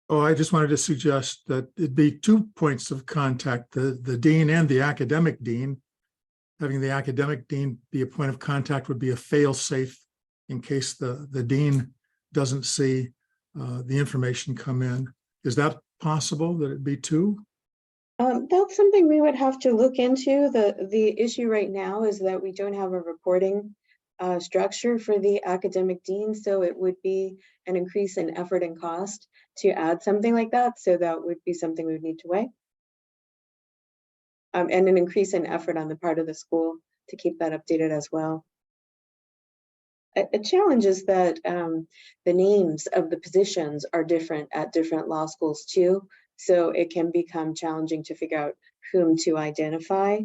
Oh, I just wanted to suggest that it'd be 2 points of contact, the dean and the academic dean. Having the academic dean be a point of contact would be a fail-safe in case the dean doesn't see the information come in. Is that possible that it'd be 2? That's something we would have to look into. The issue right now is that we don't have a reporting structure for the academic dean, so it would be an increase in effort and cost to add something like that. So that would be something we would need to weigh. And an increase in effort on the part of the school to keep that updated as well. A challenge is that the names of the positions are different at different law schools too. So it can become challenging to figure out whom to identify.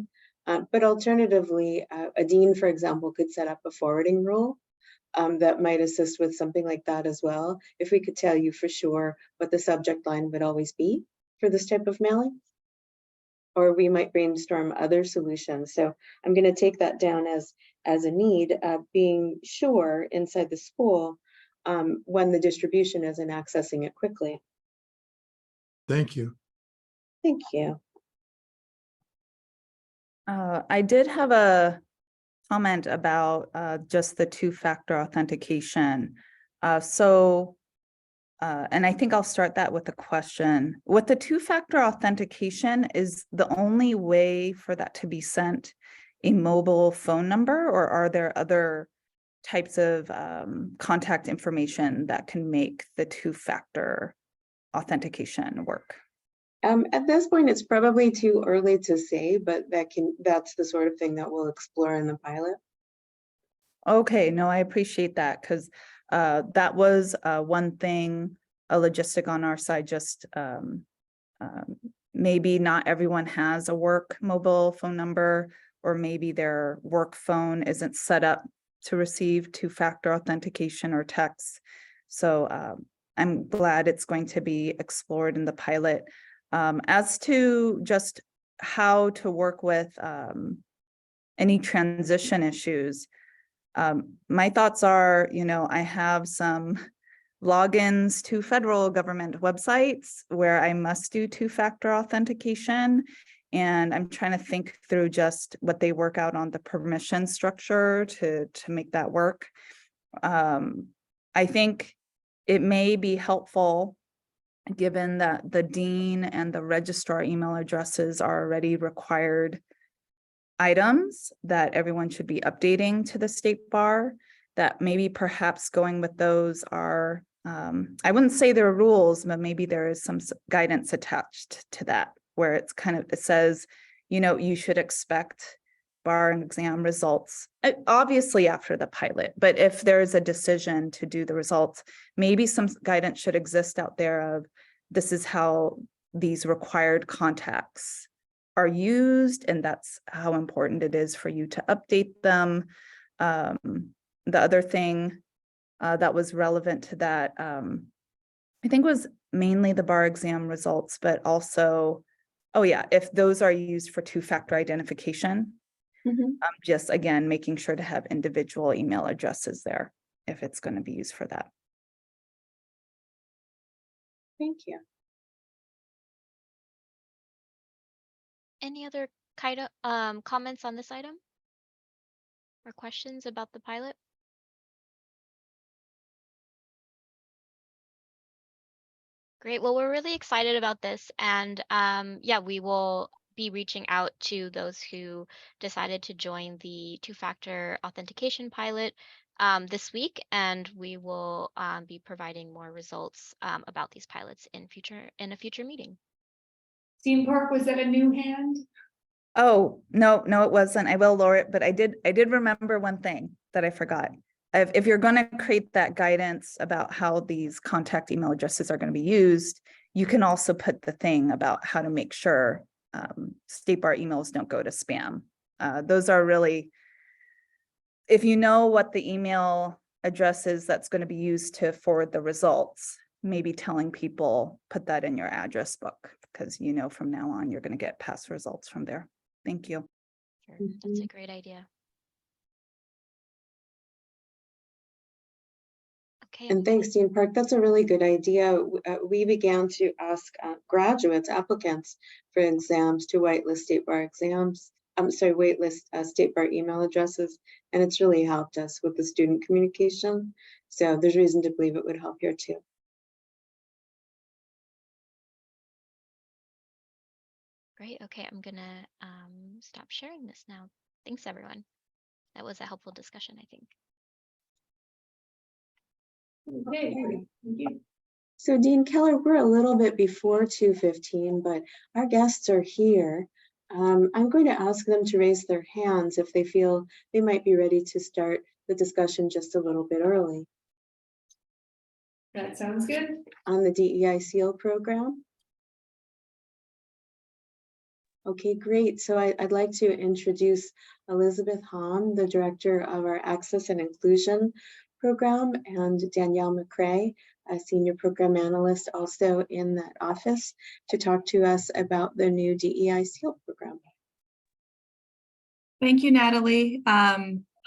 But alternatively, a dean, for example, could set up a forwarding rule that might assist with something like that as well. If we could tell you for sure what the subject line would always be for this type of mailing. Or we might brainstorm other solutions. So I'm going to take that down as a need, being sure inside the school when the distribution isn't accessing it quickly. Thank you. Thank you. I did have a comment about just the 2-factor authentication. And I think I'll start that with a question. With the 2-factor authentication, is the only way for that to be sent a mobile phone number, or are there other types of contact information that can make the 2-factor authentication work? At this point, it's probably too early to say, but that's the sort of thing that we'll explore in the pilot. Okay, no, I appreciate that, because that was one thing, a logistic on our side, just maybe not everyone has a work mobile phone number, or maybe their work phone isn't set up to receive two-factor authentication or text. So I'm glad it's going to be explored in the pilot. As to just how to work with any transition issues, my thoughts are, I have some logins to federal government websites where I must do two-factor authentication. And I'm trying to think through just what they work out on the permission structure to make that work. I think it may be helpful, given that the dean and the registrar email addresses are already required items that everyone should be updating to the state bar, that maybe perhaps going with those are, I wouldn't say there are rules, but maybe there is some guidance attached to that, where it's kind of, it says, you should expect bar and exam results, obviously after the pilot, but if there's a decision to do the results, maybe some guidance should exist out there of, this is how these required contacts are used, and that's how important it is for you to update them. The other thing that was relevant to that, I think, was mainly the bar exam results, but also, oh yeah, if those are used for two-factor identification, just again, making sure to have individual email addresses there if it's going to be used for that. Thank you. Any other comments on this item? Or questions about the pilot? Great. Well, we're really excited about this, and yeah, we will be reaching out to those who decided to join the two-factor authentication pilot this week, and we will be providing more results about these pilots in a future meeting. Theme Park, was that a new hand? Oh, no, it wasn't. I will lower it, but I did remember one thing that I forgot. If you're going to create that guidance about how these contact email addresses are going to be used, you can also put the thing about how to make sure state bar emails don't go to spam. Those are really, if you know what the email address is that's going to be used to forward the results, maybe telling people, put that in your address book, because from now on you're going to get past results from there. Thank you. Sure. That's a great idea. Okay. And thanks, Dean Park. That's a really good idea. We began to ask graduates, applicants for exams to whitelist state bar exams. Whitelist state bar email addresses, and it's really helped us with the student communication. So there's reason to believe it would help here too. Great. Okay, I'm gonna stop sharing this now. Thanks, everyone. That was a helpful discussion, I think. Okay, thank you. So Dean Keller, we're a little bit before 2:15, but our guests are here. I'm going to ask them to raise their hands if they feel they might be ready to start the discussion just a little bit early. That sounds good. On the DEI SEAL program. Okay, great. So I'd like to introduce Elizabeth Hahn, the director of our Access and Inclusion program, and Danielle McCrae, a senior program analyst also in that office, to talk to us about the new DEI SEAL program. Thank you, Natalie.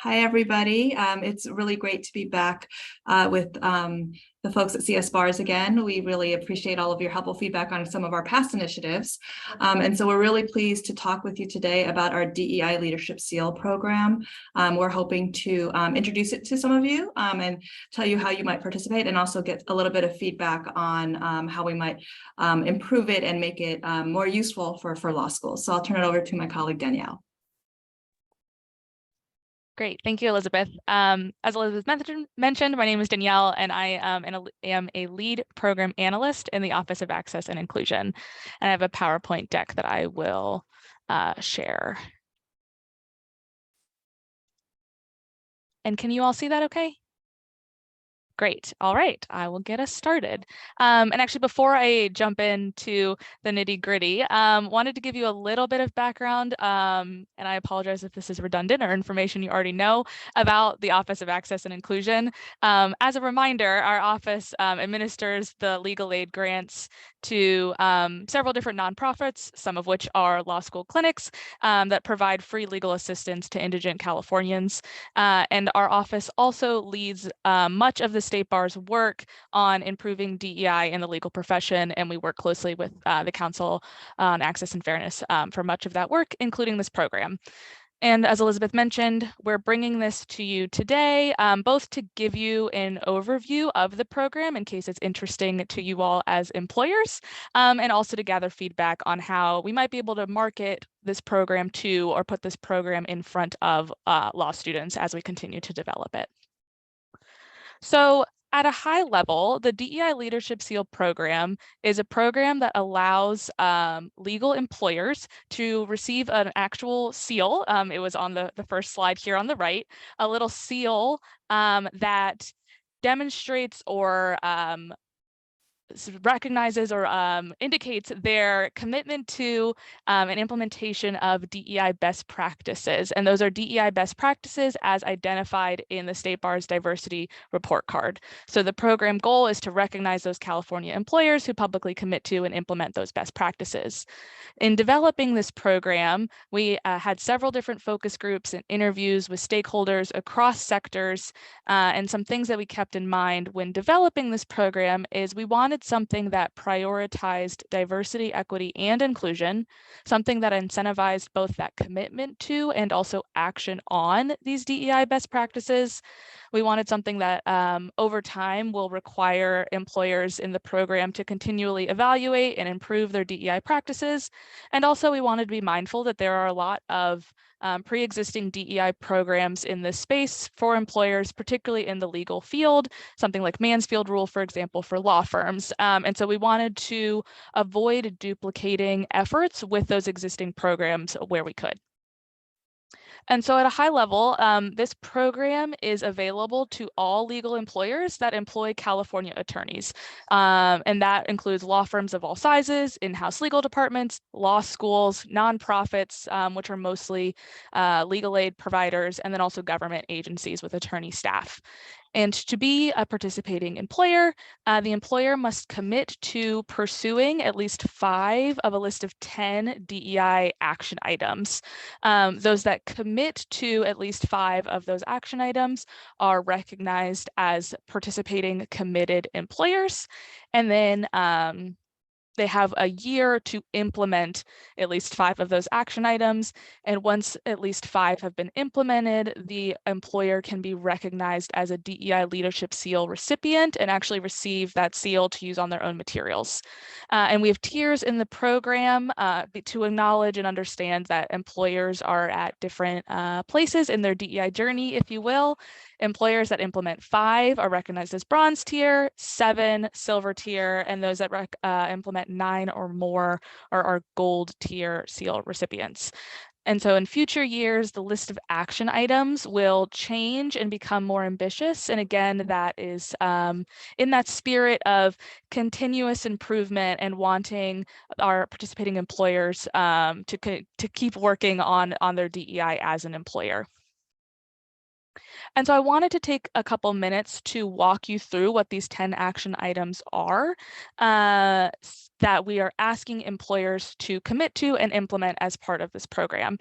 Hi, everybody. It's really great to be back with the folks at CS Bars again. We really appreciate all of your helpful feedback on some of our past initiatives. And so we're really pleased to talk with you today about our DEI Leadership SEAL program. We're hoping to introduce it to some of you and tell you how you might participate, and also get a little bit of feedback on how we might improve it and make it more useful for law schools. So I'll turn it over to my colleague, Danielle. Great. Thank you, Elizabeth. As Elizabeth mentioned, my name is Danielle, and I am a lead program analyst in the Office of Access and Inclusion. And I have a PowerPoint deck that I will share. And can you all see that okay? Great. All right, I will get us started. And actually, before I jump into the nitty gritty, wanted to give you a little bit of background, and I apologize if this is redundant or information you already know about the Office of Access and Inclusion. As a reminder, our office administers the legal aid grants to several different nonprofits, some of which are law school clinics that provide free legal assistance to indigent Californians. And our office also leads much of the State Bar's work on improving DEI in the legal profession, and we work closely with the Council on Access and Fairness for much of that work, including this program. And as Elizabeth mentioned, we're bringing this to you today, both to give you an overview of the program in case it's interesting to you all as employers, and also to gather feedback on how we might be able to market this program to or put this program in front of law students as we continue to develop it. So at a high level, the DEI Leadership Seal program is a program that allows legal employers to receive an actual seal. It was on the first slide here on the right, a little seal that demonstrates or recognizes or indicates their commitment to an implementation of DEI best practices. And those are DEI best practices as identified in the State Bar's diversity report card. So the program goal is to recognize those California employers who publicly commit to and implement those best practices. In developing this program, we had several different focus groups and interviews with stakeholders across sectors. And some things that we kept in mind when developing this program is we wanted something that prioritized diversity, equity, and inclusion, something that incentivized both that commitment to and also action on these DEI best practices. We wanted something that over time will require employers in the program to continually evaluate and improve their DEI practices. And also we wanted to be mindful that there are a lot of pre-existing DEI programs in this space for employers, particularly in the legal field, something like Mansfield Rule, for example, for law firms. And so we wanted to avoid duplicating efforts with those existing programs where we could. And so at a high level, this program is available to all legal employers that employ California attorneys. And that includes law firms of all sizes, in-house legal departments, law schools, nonprofits, which are mostly legal aid providers, and then also government agencies with attorney staff. And to be a participating employer, the employer must commit to pursuing at least 5 of a list of 10 DEI action items. Those that commit to at least 5 of those action items are recognized as participating committed employers. And then they have a year to implement at least 5 of those action items. And once at least 5 have been implemented, the employer can be recognized as a DEI Leadership Seal recipient and actually receive that seal to use on their own materials. And we have tiers in the program to acknowledge and understand that employers are at different places in their DEI journey, if you will. Employers that implement 5 are recognized as bronze tier, 7 silver tier, and those that implement 9 or more are gold tier seal recipients. And so in future years, the list of action items will change and become more ambitious. And again, that is in that spirit of continuous improvement and wanting our participating employers to keep working on their DEI as an employer. And so I wanted to take a couple minutes to walk you through what these 10 action items are that we are asking employers to commit to and implement as part of this program.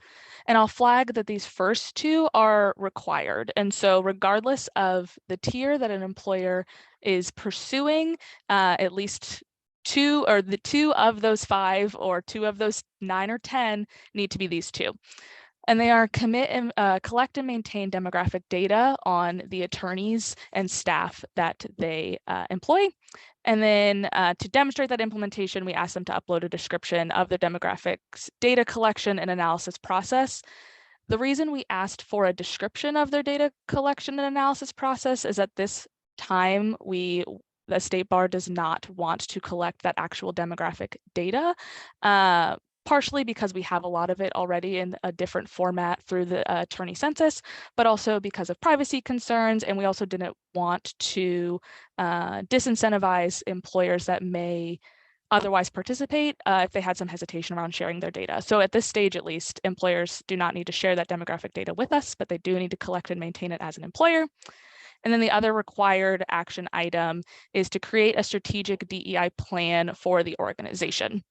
And I'll flag that these first 2 are required. And so regardless of the tier that an employer is pursuing, at least 2 or the 2 of those 5 or 2 of those 9 or 10 need to be these 2. And they are commit and collect and maintain demographic data on the attorneys and staff that they employ. And then to demonstrate that implementation, we ask them to upload a description of the demographics data collection and analysis process. The reason we asked for a description of their data collection and analysis process is at this time, the State Bar does not want to collect that actual demographic data. partially because we have a lot of it already in a different format through the attorney census, but also because of privacy concerns. And we also didn't want to disincentivize employers that may otherwise participate if they had some hesitation around sharing their data. So at this stage, at least, employers do not need to share that demographic data with us, but they do need to collect and maintain it as an employer. And then the other required action item is to create a strategic DEI plan for the organization.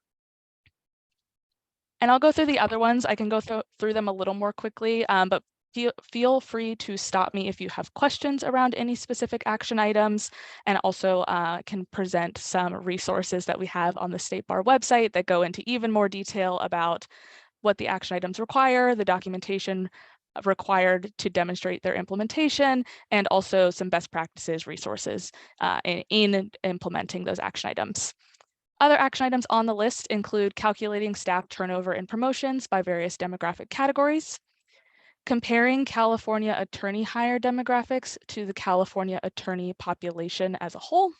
And I'll go through the other ones. I can go through them a little more quickly, but feel free to stop me if you have questions around any specific action items, and also can present some resources that we have on the State Bar website that go into even more detail about what the action items require, the documentation required to demonstrate their implementation, and also some best practices resources in implementing those action items. Other action items on the list include calculating staff turnover and promotions by various demographic categories, comparing California attorney hire demographics to the California attorney population as a whole,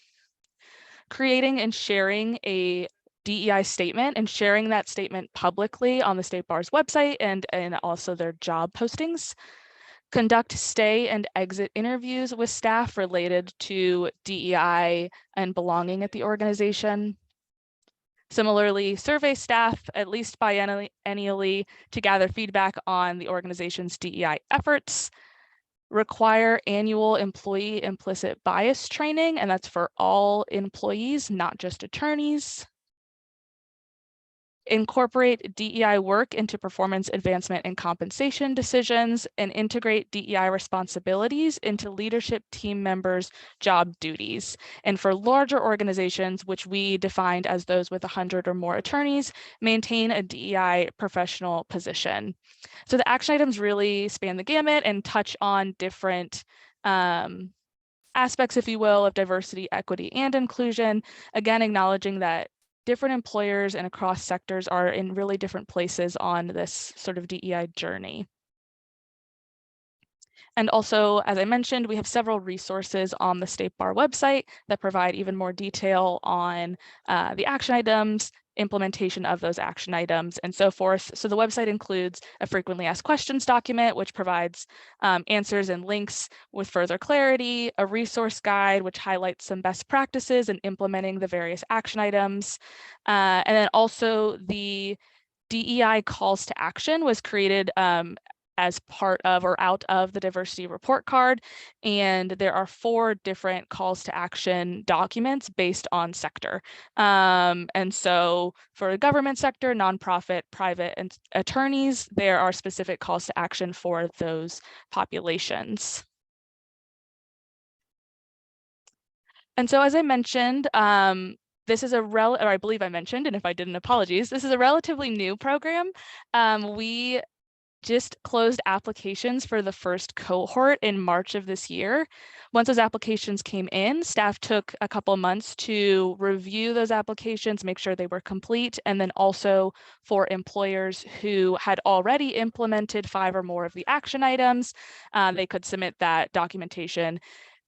creating and sharing a DEI statement and sharing that statement publicly on the State Bar's website and also their job postings, conduct stay and exit interviews with staff related to DEI and belonging at the organization. Similarly, survey staff at least biennially to gather feedback on the organization's DEI efforts, require annual employee implicit bias training, and that's for all employees, not just attorneys. Incorporate DEI work into performance advancement and compensation decisions, and integrate DEI responsibilities into leadership team members' job duties. And for larger organizations, which we defined as those with 100 or more attorneys, maintain a DEI professional position. So the action items really span the gamut and touch on different aspects, if you will, of diversity, equity, and inclusion. Again, acknowledging that different employers and across sectors are in really different places on this sort of DEI journey. And also, as I mentioned, we have several resources on the State Bar website that provide even more detail on the action items, implementation of those action items, and so forth. So the website includes a frequently asked questions document, which provides answers and links with further clarity, a resource guide, which highlights some best practices in implementing the various action items. And then also the DEI calls to action was created as part of or out of the diversity report card. And there are 4 different calls to action documents based on sector. And so for the government sector, nonprofit, private, and attorneys, there are specific calls to action for those populations. And so as I mentioned, this is or I believe I mentioned, and if I didn't, apologies, this is a relatively new program. We just closed applications for the first cohort in March of this year. Once those applications came in, staff took a couple months to review those applications, make sure they were complete, and then also for employers who had already implemented 5 or more of the action items, they could submit that documentation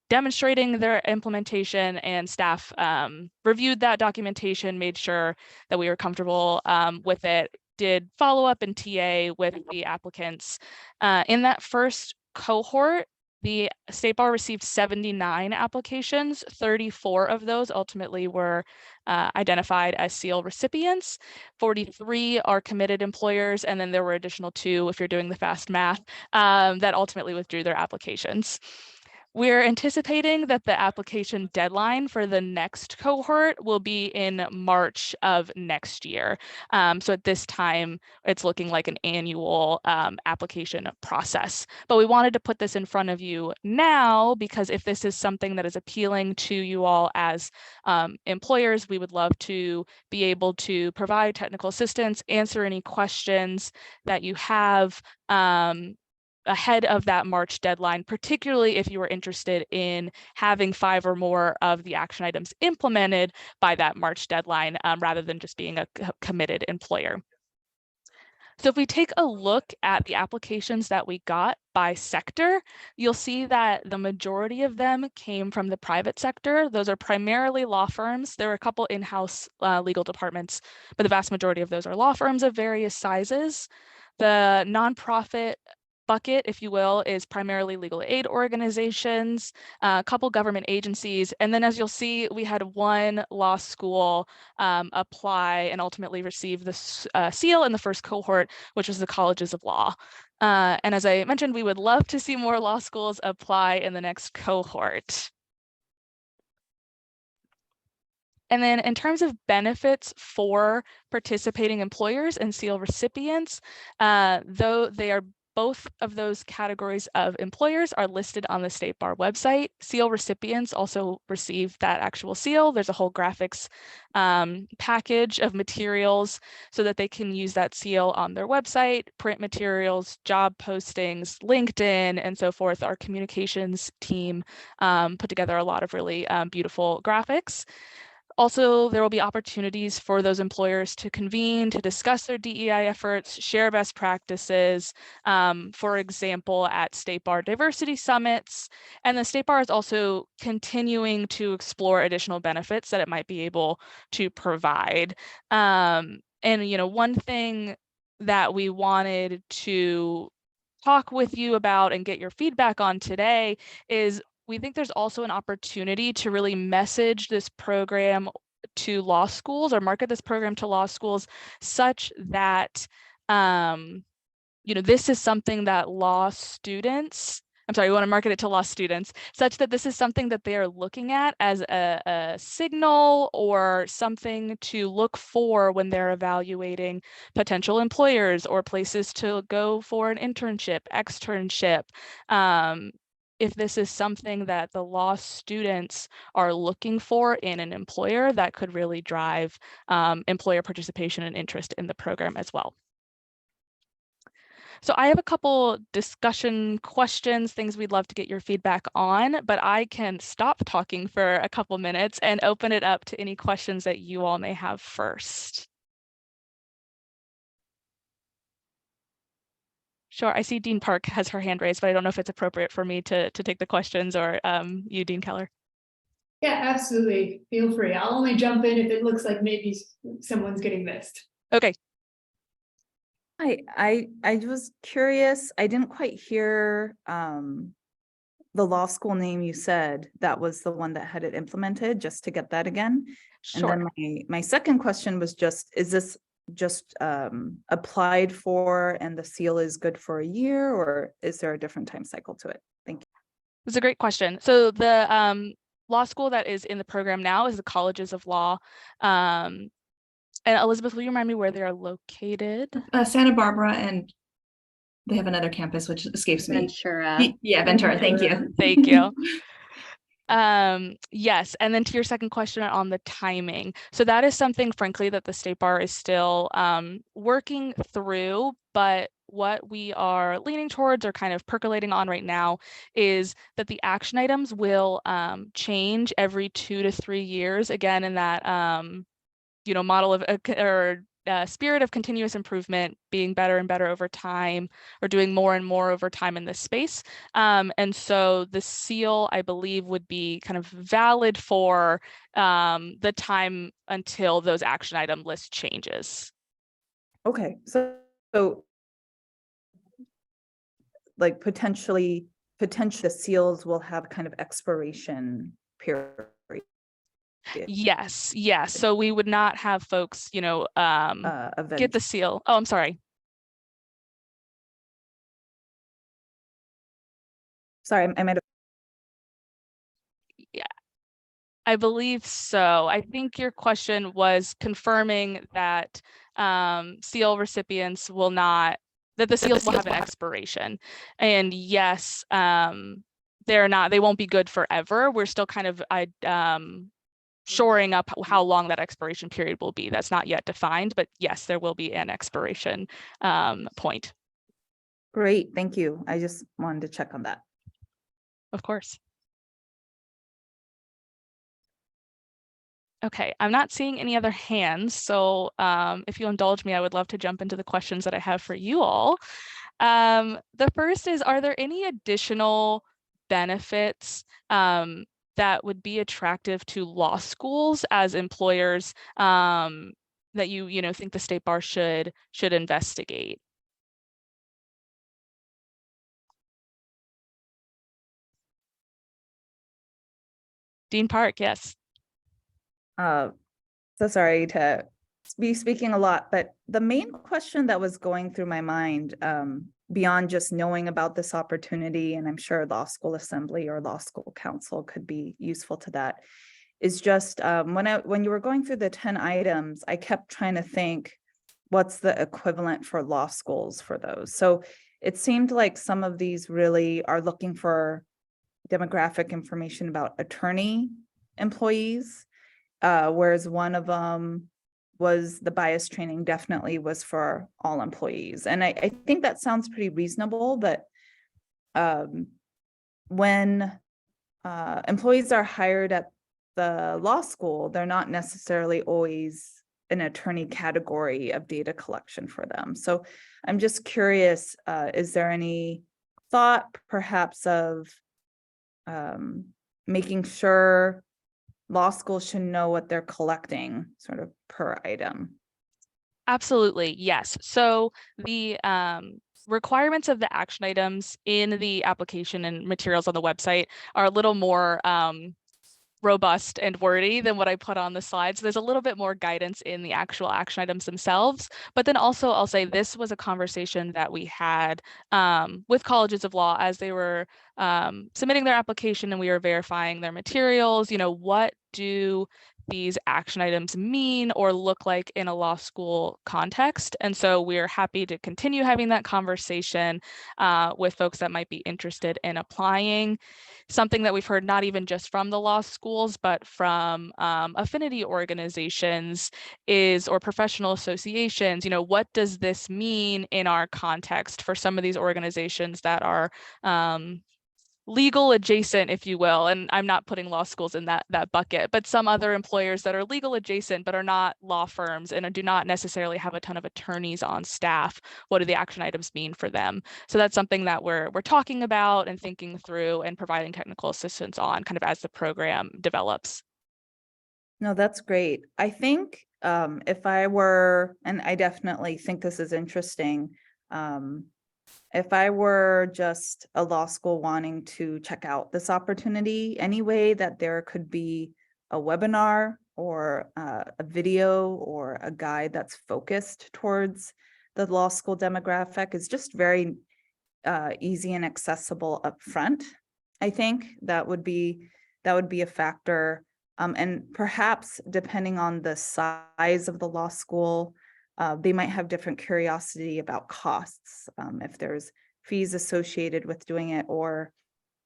demonstrating their implementation, and staff reviewed that documentation, made sure that we were comfortable with it, did follow-up and TA with the applicants. In that first cohort, the State Bar received 79 applications. 34 of those ultimately were identified as SEAL recipients. 43 are committed employers, and then there were additional 2, if you're doing the fast math, that ultimately withdrew their applications. We're anticipating that the application deadline for the next cohort will be in March of next year. So at this time, it's looking like an annual application process. But we wanted to put this in front of you now, because if this is something that is appealing to you all as employers, we would love to be able to provide technical assistance, answer any questions that you have ahead of that March deadline, particularly if you were interested in having 5 or more of the action items implemented by that March deadline, rather than just being a committed employer. So if we take a look at the applications that we got by sector, you'll see that the majority of them came from the private sector. Those are primarily law firms. There are a couple in-house legal departments, but the vast majority of those are law firms of various sizes. The nonprofit bucket, if you will, is primarily legal aid organizations, a couple government agencies, and then as you'll see, we had one law school apply and ultimately receive the seal in the first cohort, which was the colleges of law. And as I mentioned, we would love to see more law schools apply in the next cohort. And then in terms of benefits for participating employers and seal recipients, though they are both of those categories of employers are listed on the State Bar website. Seal recipients also receive that actual seal. There's a whole graphics package of materials so that they can use that seal on their website, print materials, job postings, LinkedIn, and so forth. Our communications team put together a lot of really beautiful graphics. Also, there will be opportunities for those employers to convene, to discuss their DEI efforts, share best practices, for example, at State Bar Diversity Summits. And the State Bar is also continuing to explore additional benefits that it might be able to provide. And, you know, one thing that we wanted to talk with you about and get your feedback on today is we think there's also an opportunity to really message this program to law schools or market this program to law schools such that, you know, this is something that law students, we want to market it to law students such that this is something that they are looking at as a signal or something to look for when they're evaluating potential employers or places to go for an internship, externship. If this is something that the law students are looking for in an employer, that could really drive employer participation and interest in the program as well. So I have a couple discussion questions, things we'd love to get your feedback on, but I can stop talking for a couple minutes and open it up to any questions that you all may have first. Sure, I see Dean Park has her hand raised, but I don't know if it's appropriate for me to take the questions or you, Dean Keller. Yeah, absolutely. Feel free. I'll only jump in if it looks like maybe someone's getting missed. Okay. I was curious. I didn't quite hear the law school name you said. That was the one that had it implemented, just to get that again. Sure. And then my second question was just, is this just applied for and the seal is good for a year, or is there a different time cycle to it? Thank you. It's a great question. So the law school that is in the program now is the Colleges of Law. And Elizabeth, will you remind me where they are located? Santa Barbara, and they have another campus, which escapes me. Ventura. Yeah, Ventura. Thank you. Thank you. Yes, and then to your second question on the timing. So that is something, frankly, that the State Bar is still working through, but what we are leaning towards or kind of percolating on right now is that the action items will change every 2 to 3 years, again, in that you know, model of spirit of continuous improvement, being better and better over time, or doing more and more over time in this space. And so the seal, I believe, would be kind of valid for the time until those action item list changes. Okay, so like potentially the seals will have kind of expiration period. Yes, yes. So we would not have folks, you know, get the seal. Oh, I'm sorry. Sorry, I might have. Yeah, I believe so. I think your question was confirming that seal recipients will not, that the seals will have an expiration. And yes, they won't be good forever. We're still kind of shoring up how long that expiration period will be. That's not yet defined, but yes, there will be an expiration point. Great, thank you. I just wanted to check on that. Of course. Okay, I'm not seeing any other hands, so if you'll indulge me, I would love to jump into the questions that I have for you all. The first is, are there any additional benefits that would be attractive to law schools as employers that you know think the State Bar should investigate? Dean Park, yes. So sorry to be speaking a lot, but the main question that was going through my mind, beyond just knowing about this opportunity, and I'm sure law school assembly or law school council could be useful to that, is just when you were going through the 10 items, I kept trying to think, what's the equivalent for law schools for those? So it seemed like some of these really are looking for demographic information about attorney employees, whereas one of them was the bias training definitely was for all employees. And I think that sounds pretty reasonable, but when employees are hired at the law school, they're not necessarily always an attorney category of data collection for them. So I'm just curious, is there any thought perhaps of making sure law schools should know what they're collecting sort of per item? Absolutely, yes. So the requirements of the action items in the application and materials on the website are a little more robust and wordy than what I put on the slide. So there's a little bit more guidance in the actual action items themselves. But then also I'll say this was a conversation that we had with colleges of law as they were submitting their application and we were verifying their materials. You know, what do these action items mean or look like in a law school context? And so we're happy to continue having that conversation with folks that might be interested in applying. Something that we've heard not even just from the law schools, but from affinity organizations is, or professional associations, you know, what does this mean in our context for some of these organizations that are legal adjacent, if you will, and I'm not putting law schools in that bucket, but some other employers that are legal adjacent but are not law firms and do not necessarily have a ton of attorneys on staff. What do the action items mean for them? So that's something that we're talking about and thinking through and providing technical assistance on kind of as the program develops. No, that's great. I think if I were, and I definitely think this is interesting, if I were just a law school wanting to check out this opportunity, any way that there could be a webinar or a video or a guide that's focused towards the law school demographic is just very easy and accessible up front. I think that would be a factor. And perhaps depending on the size of the law school, they might have different curiosity about costs, if there's fees associated with doing it, or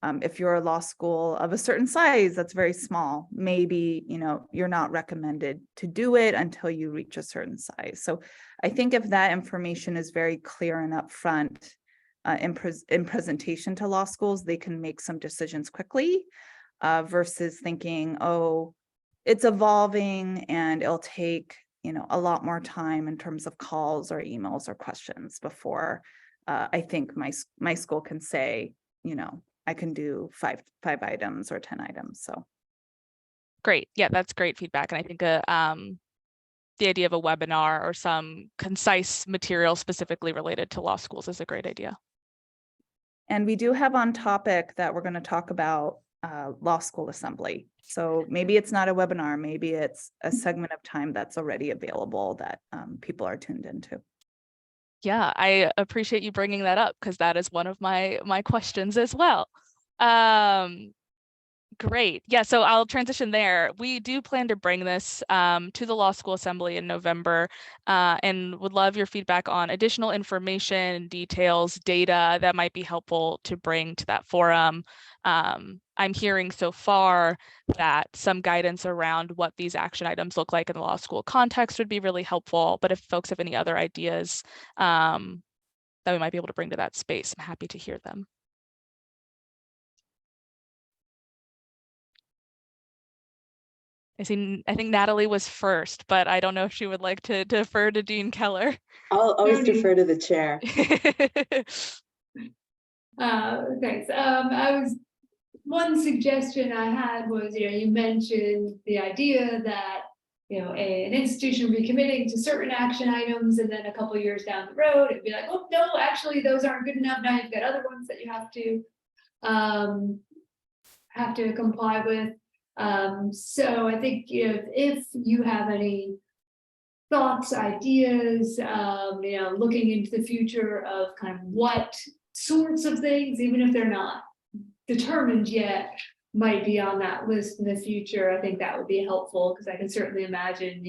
if you're a law school of a certain size that's very small, maybe you're not recommended to do it until you reach a certain size. So I think if that information is very clear and upfront in presentation to law schools, they can make some decisions quickly versus thinking, oh, it's evolving and it'll take a lot more time in terms of calls or emails or questions before I think my school can say, I can do five items or 10 items. So great. Yeah, that's great feedback. And I think the idea of a webinar or some concise material specifically related to law schools is a great idea. And we do have on topic that we're going to talk about law school assembly. So maybe it's not a webinar, maybe it's a segment of time that's already available that people are tuned into. Yeah, I appreciate you bringing that up because that is one of my questions as well. Great. Yeah, so I'll transition there. We do plan to bring this to the Law School Assembly in November and would love your feedback on additional information, details, data that might be helpful to bring to that forum. I'm hearing so far that some guidance around what these action items look like in the law school context would be really helpful. But if folks have any other ideas that we might be able to bring to that space, I'm happy to hear them. I think Natalie was first, but I don't know if she would like to defer to Dean Keller. I'll always Tony. defer to the chair. Thanks. One suggestion I had was, you mentioned the idea that, an institution would be committing to certain action items, and then a couple of years down the road, it'd be like, oh, no, actually, those aren't good enough. Now you've got other ones that you have to comply with. So I think, if you have any thoughts, ideas, looking into the future of kind of what sorts of things, even if they're not determined yet, might be on that list in the future, I think that would be helpful, because I can certainly imagine,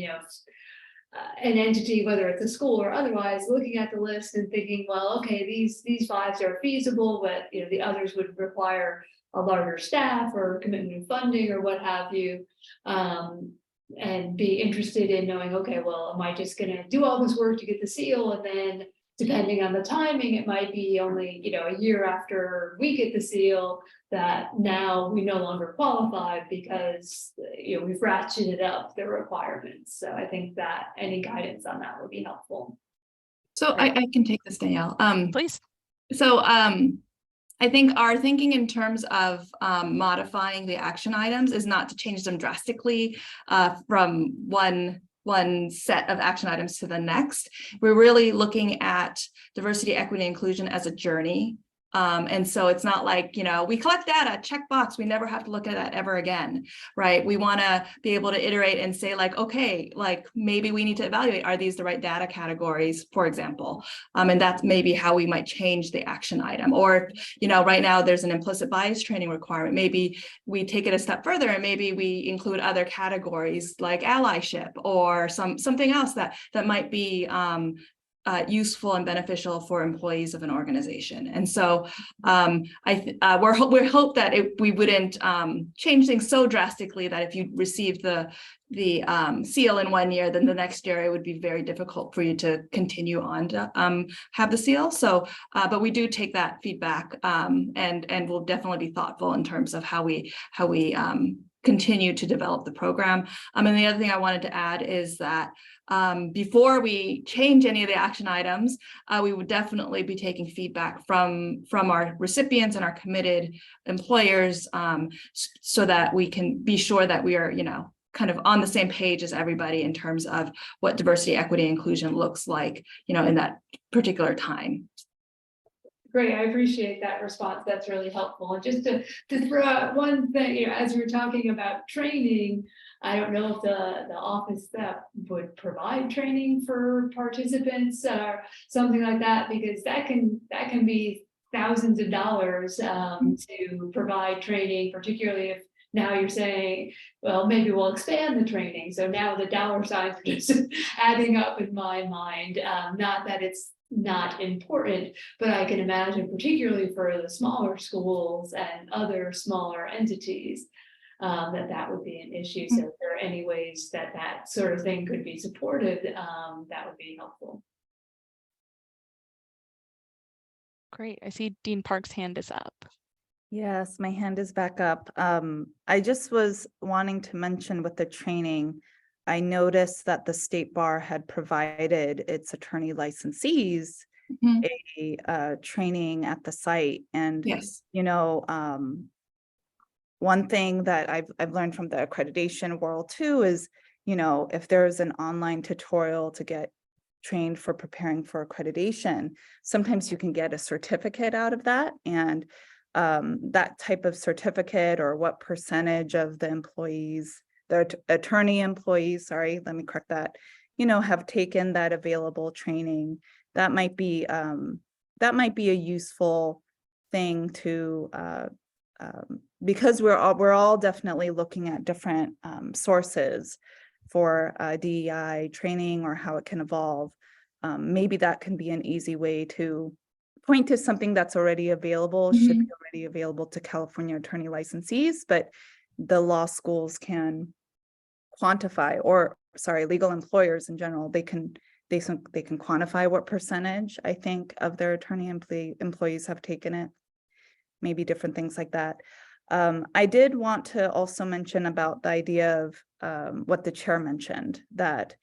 an entity, whether it's a school or otherwise, looking at the list and thinking, well, okay, these 5 are feasible, but the others would require a larger staff or commitment of funding or what have you, and be interested in knowing, okay, well, am I just going to do all this work to get the seal, and then depending on the timing, it might be only a year after we get the seal that now we no longer qualify because we've ratcheted up the requirements. So I think that any guidance on that would be helpful. So I can take this, Danielle. Please. So I think our thinking in terms of modifying the action items is not to change them drastically from one set of action items to the next. We're really looking at diversity, equity, inclusion as a journey. And so it's not like, we collect data, check box, we never have to look at that ever again, right? We want to be able to iterate and say like, okay, like maybe we need to evaluate, are these the right data categories, for example? And that's maybe how we might change the action item. Or, right now there's an implicit bias training requirement. Maybe we take it a step further and maybe we include other categories like allyship or something else that might be useful and beneficial for employees of an organization. And so we hope that we wouldn't change things so drastically that if you received the seal in 1 year, then the next year it would be very difficult for you to continue on to have the seal. So, but we do take that feedback and we'll definitely be thoughtful in terms of how we continue to develop the program. And the other thing I wanted to add is that before we change any of the action items, we would definitely be taking feedback from our recipients and our committed employers so that we can be sure that we are, kind of on the same page as everybody in terms of what diversity, equity, inclusion looks like, in that particular time. Great, I appreciate that response. That's really helpful. And just to throw out one thing, as we were talking about training, I don't know if the office that would provide training for participants or something like that, because that can be thousands of dollars to provide training, particularly if now you're saying, well, maybe we'll expand the training. So now the dollar signs are just adding up in my mind. Not that it's not important, but I can imagine, particularly for the smaller schools and other smaller entities, that would be an issue. So if there are any ways that sort of thing could be supported, that would be helpful. Great. I see Dean Park's hand is up. Yes, my hand is back up. I just was wanting to mention with the training, I noticed that the state bar had provided its attorney licensees a training at the site. And, yes, one thing that I've learned from the accreditation world too is, if there's an online tutorial to get trained for preparing for accreditation, sometimes you can get a certificate out of that. And that type of certificate, or what percentage of the employees, the attorney employees, sorry, let me correct that, have taken that available training, that might be a useful thing to, because we're all definitely looking at different sources for DEI training or how it can evolve. Maybe that can be an easy way to point to something that's already available, should be already available to California attorney licensees, but the law schools can quantify, or sorry, legal employers in general, they can quantify what percentage, I think, of their attorney employees have taken it, maybe different things like that. I did want to also mention about the idea of what the chair mentioned, that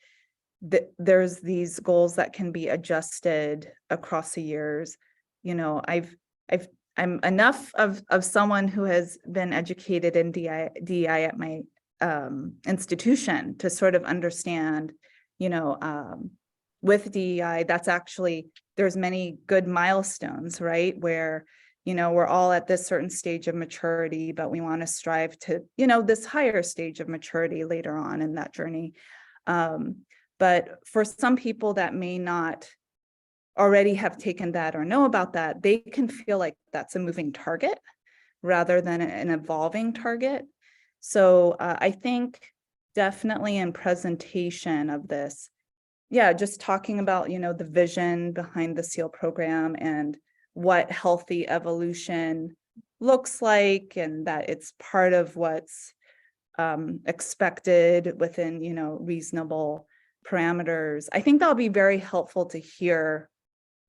there's these goals that can be adjusted across the years. You know, I'm enough of someone who has been educated in DEI at my institution to sort of understand, you know, with DEI, that's actually, there's many good milestones, right? Where, you know, we're all at this certain stage of maturity, but we want to strive to, you know, this higher stage of maturity later on in that journey. But for some people that may not already have taken that or know about that, they can feel like that's a moving target rather than an evolving target. So I think definitely in presentation of this, yeah, just talking about, you know, the vision behind the SEAL program and what healthy evolution looks like, and that it's part of what's expected within, you know, reasonable parameters. I think that'll be very helpful to hear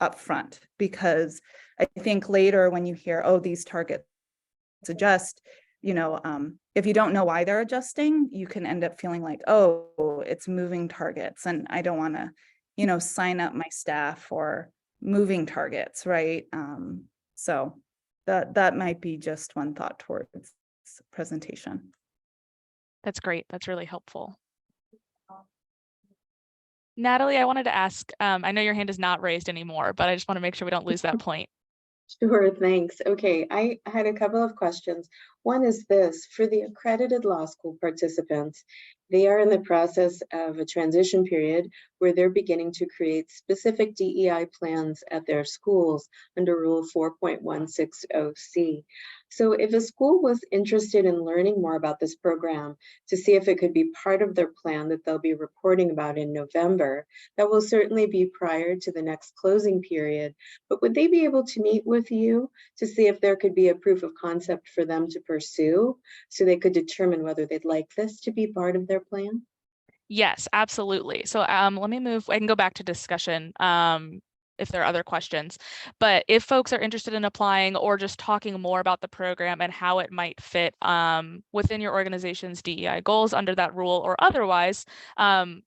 upfront, because I think later when you hear, oh, these targets adjust, you know, if you don't know why they're adjusting, you can end up feeling like, oh, it's moving targets, and I don't want to, you know, sign up my staff for moving targets, right? So that might be just one thought towards presentation. That's great. That's really helpful. Natalie, I wanted to ask, I know your hand is not raised anymore, but I just want to make sure we don't lose that point. Sure, thanks. Okay, I had a couple of questions. One is this: for the accredited law school participants, they are in the process of a transition period where they're beginning to create specific DEI plans at their schools under Rule 4.160C. So if a school was interested in learning more about this program to see if it could be part of their plan that they'll be reporting about in November, that will certainly be prior to the next closing period. But would they be able to meet with you to see if there could be a proof of concept for them to pursue so they could determine whether they'd like this to be part of their plan? Yes, absolutely. So let me move, I can go back to discussion if there are other questions. But if folks are interested in applying or just talking more about the program and how it might fit within your organization's DEI goals under that rule or otherwise,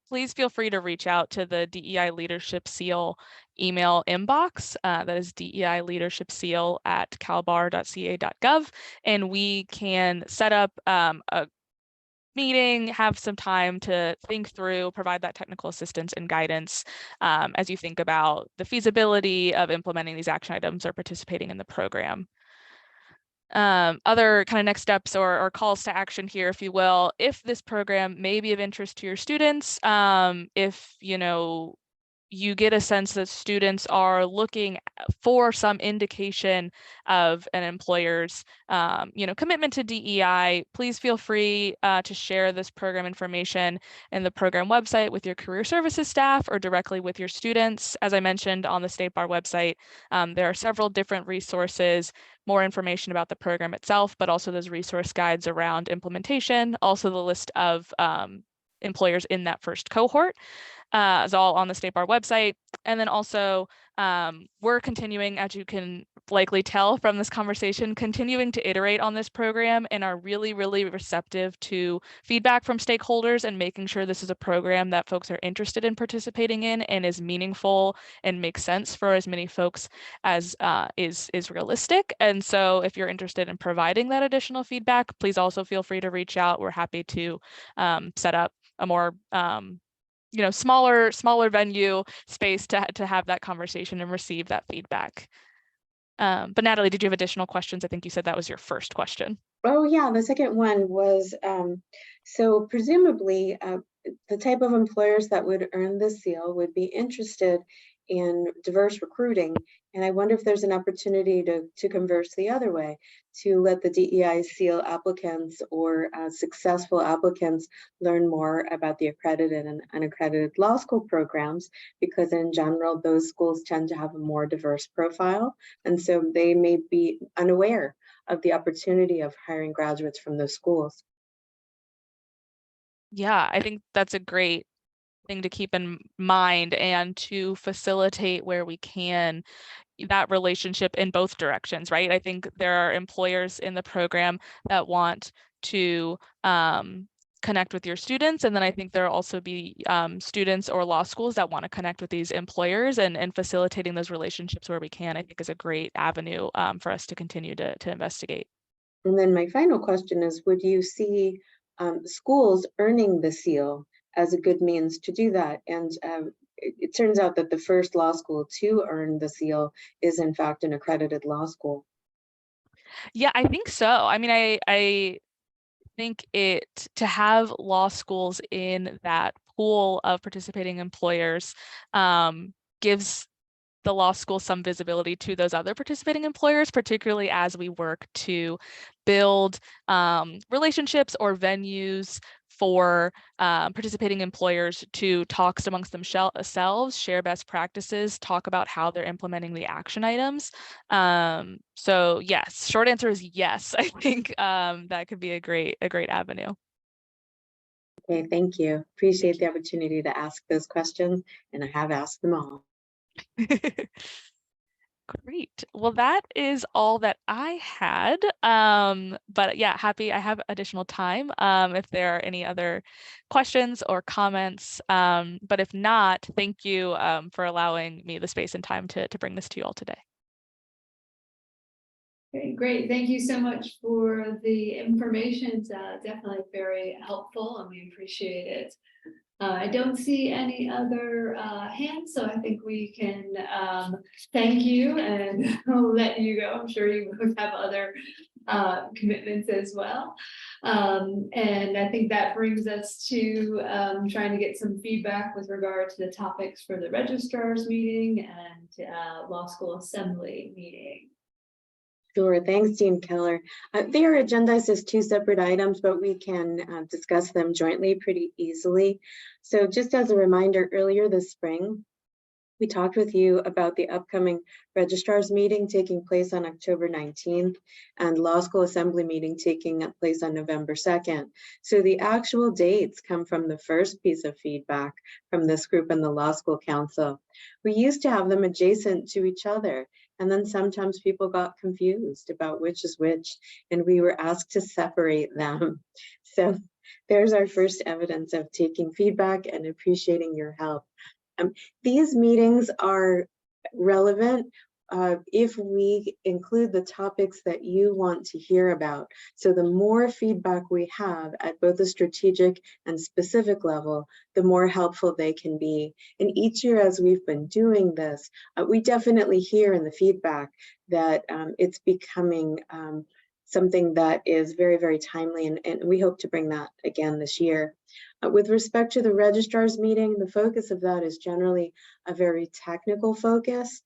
please feel free to reach out to the DEI Leadership Seal email inbox. That is DEIleadershipseal@calbar.ca.gov. And we can set up a meeting, have some time to think through, provide that technical assistance and guidance as you think about the feasibility of implementing these action items or participating in the program. Other kind of next steps or calls to action here, if you will, if this program may be of interest to your students, if you know you get a sense that students are looking for some indication of an employer's commitment to DEI, please feel free to share this program information in the program website with your career services staff or directly with your students. As I mentioned on the State Bar website, there are several different resources, more information about the program itself, but also those resource guides around implementation, also the list of employers in that first cohort. Is all on the State Bar website. And then also we're continuing, as you can likely tell from this conversation, continuing to iterate on this program and are really, really receptive to feedback from stakeholders and making sure this is a program that folks are interested in participating in and is meaningful and makes sense for as many folks as is realistic. And so if you're interested in providing that additional feedback, please also feel free to reach out. We're happy to set up a more smaller venue space to have that conversation and receive that feedback. But Natalie, did you have additional questions? I think you said that was your first question. Oh yeah, the second one was, so presumably the type of employers that would earn the seal would be interested in diverse recruiting. And I wonder if there's an opportunity to converse the other way, to let the DEI seal applicants or successful applicants learn more about the accredited and unaccredited law school programs, because in general, those schools tend to have a more diverse profile. And so they may be unaware of the opportunity of hiring graduates from those schools. Yeah, I think that's a great thing to keep in mind, and to facilitate where we can, that relationship in both directions, right? I think there are employers in the program that want to connect with your students. And then I think there will also be students or law schools that want to connect with these employers, and facilitating those relationships where we can, I think, is a great avenue for us to continue to investigate. And then my final question is, would you see schools earning the seal as a good means to do that? And it turns out that the first law school to earn the seal is in fact an accredited law school. Yeah, I think so. I mean, I think to have law schools in that pool of participating employers gives the law school some visibility to those other participating employers, particularly as we work to build relationships or venues for participating employers to talk amongst themselves, share best practices, talk about how they're implementing the action items. So yes, short answer is yes. I think that could be a great avenue. Okay, thank you. Appreciate the opportunity to ask those questions, and I have asked them all. Great. Well, that is all that I had. But yeah, happy I have additional time if there are any other questions or comments. But if not, thank you for allowing me the space and time to bring this to you all today. Okay, great. Thank you so much for the information. It's definitely very helpful, and we appreciate it. I don't see any other hands, so I think we can thank you and I'll let you go. I'm sure you both have other commitments as well. And I think that brings us to trying to get some feedback with regard to the topics for the registrars meeting and law school assembly meeting. Sure, thanks, Dean Keller. They are agendized as two separate items, but we can discuss them jointly pretty easily. So just as a reminder, earlier this spring, we talked with you about the upcoming registrars meeting taking place on October 19th and law school assembly meeting taking place on November 2nd. So the actual dates come from the first piece of feedback from this group and the Law School Council. We used to have them adjacent to each other, and then sometimes people got confused about which is which, and we were asked to separate them. So there's our first evidence of taking feedback and appreciating your help. These meetings are relevant if we include the topics that you want to hear about. So the more feedback we have at both the strategic and specific level, the more helpful they can be. And each year as we've been doing this, we definitely hear in the feedback that it's becoming something that is very, very timely, and we hope to bring that again this year. With respect to the registrars meeting, the focus of that is generally a very technical focus.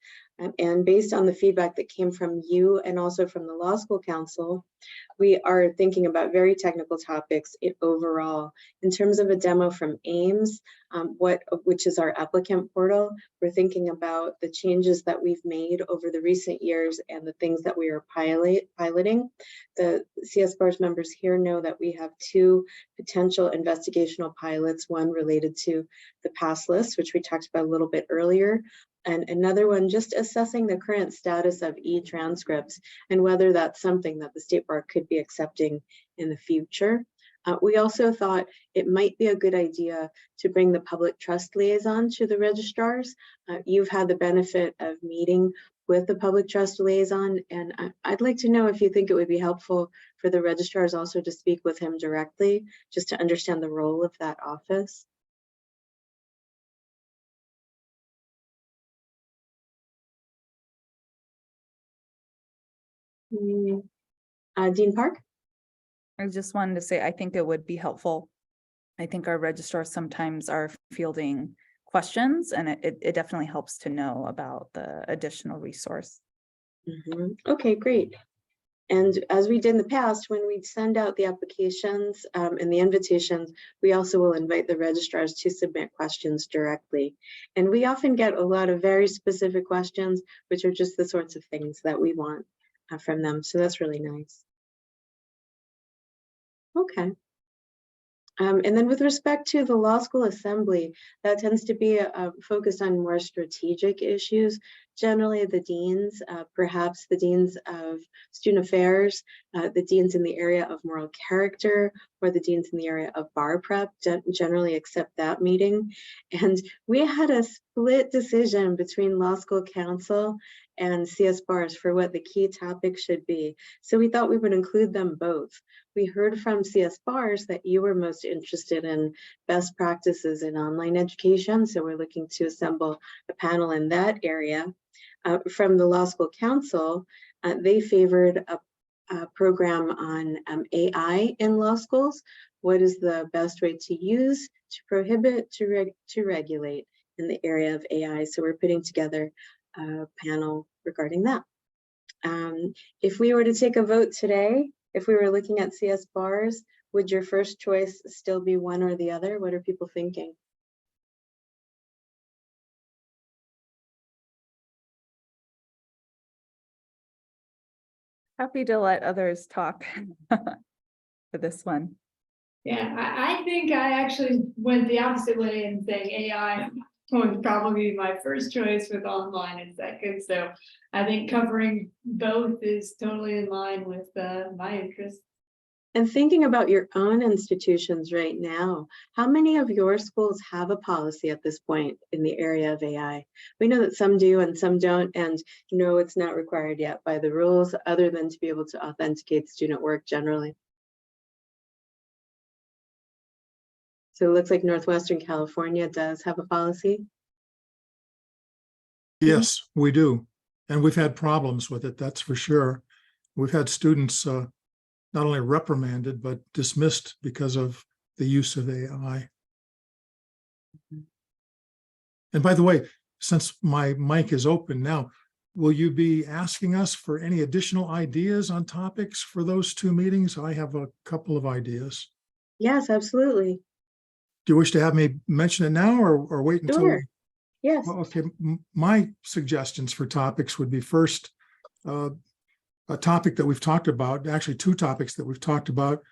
And based on the feedback that came from you and also from the Law School Council, we are thinking about very technical topics overall. In terms of a demo from AIMS, which is our applicant portal, we're thinking about the changes that we've made over the recent years and the things that we are piloting. The CS BARS members here know that we have two potential investigational pilots, one related to the pass list, which we talked about a little bit earlier, and another one just assessing the current status of e-transcripts and whether that's something that the State Bar could be accepting in the future. We also thought it might be a good idea to bring the public trust liaison to the registrars. You've had the benefit of meeting with the public trust liaison, and I'd like to know if you think it would be helpful for the registrars also to speak with him directly, just to understand the role of that office. Dean Park? I just wanted to say, I think it would be helpful. I think our registrars sometimes are fielding questions, and it definitely helps to know about the additional resource. Okay, great. And as we did in the past, when we send out the applications and the invitations, we also will invite the registrars to submit questions directly. And we often get a lot of very specific questions, which are just the sorts of things that we want from them. So that's really nice. Okay. And then with respect to the law school assembly, that tends to be focused on more strategic issues. generally the deans, perhaps the deans of student affairs, the deans in the area of moral character, or the deans in the area of bar prep generally accept that meeting. And we had a split decision between law school council and CS bars for what the key topic should be. So we thought we would include them both. We heard from CS bars that you were most interested in best practices in online education. So we're looking to assemble a panel in that area. From the law school council, they favored a program on AI in law schools. What is the best way to use, to prohibit, to regulate in the area of AI? So we're putting together a panel regarding that. If we were to take a vote today, if we were looking at CS bars, would your first choice still be one or the other? What are people thinking? Happy to let others talk for this one. Yeah, I think I actually went the opposite way and saying AI would probably be my first choice with online and second. So I think covering both is totally in line with my interests. And thinking about your own institutions right now, how many of your schools have a policy at this point in the area of AI? We know that some do and some don't, and no, it's not required yet by the rules other than to be able to authenticate student work generally. So it looks like Northwestern California does have a policy. Yes, we do. And we've had problems with it, that's for sure. We've had students not only reprimanded, but dismissed because of the use of AI. And by the way, since my mic is open now, will you be asking us for any additional ideas on topics for those two meetings? I have a couple of ideas. Yes, absolutely. Do you wish to have me mention it now or wait until? Sure. Yes. Well, okay, my suggestions for topics would be first, a topic that we've talked about, actually two topics that we've talked about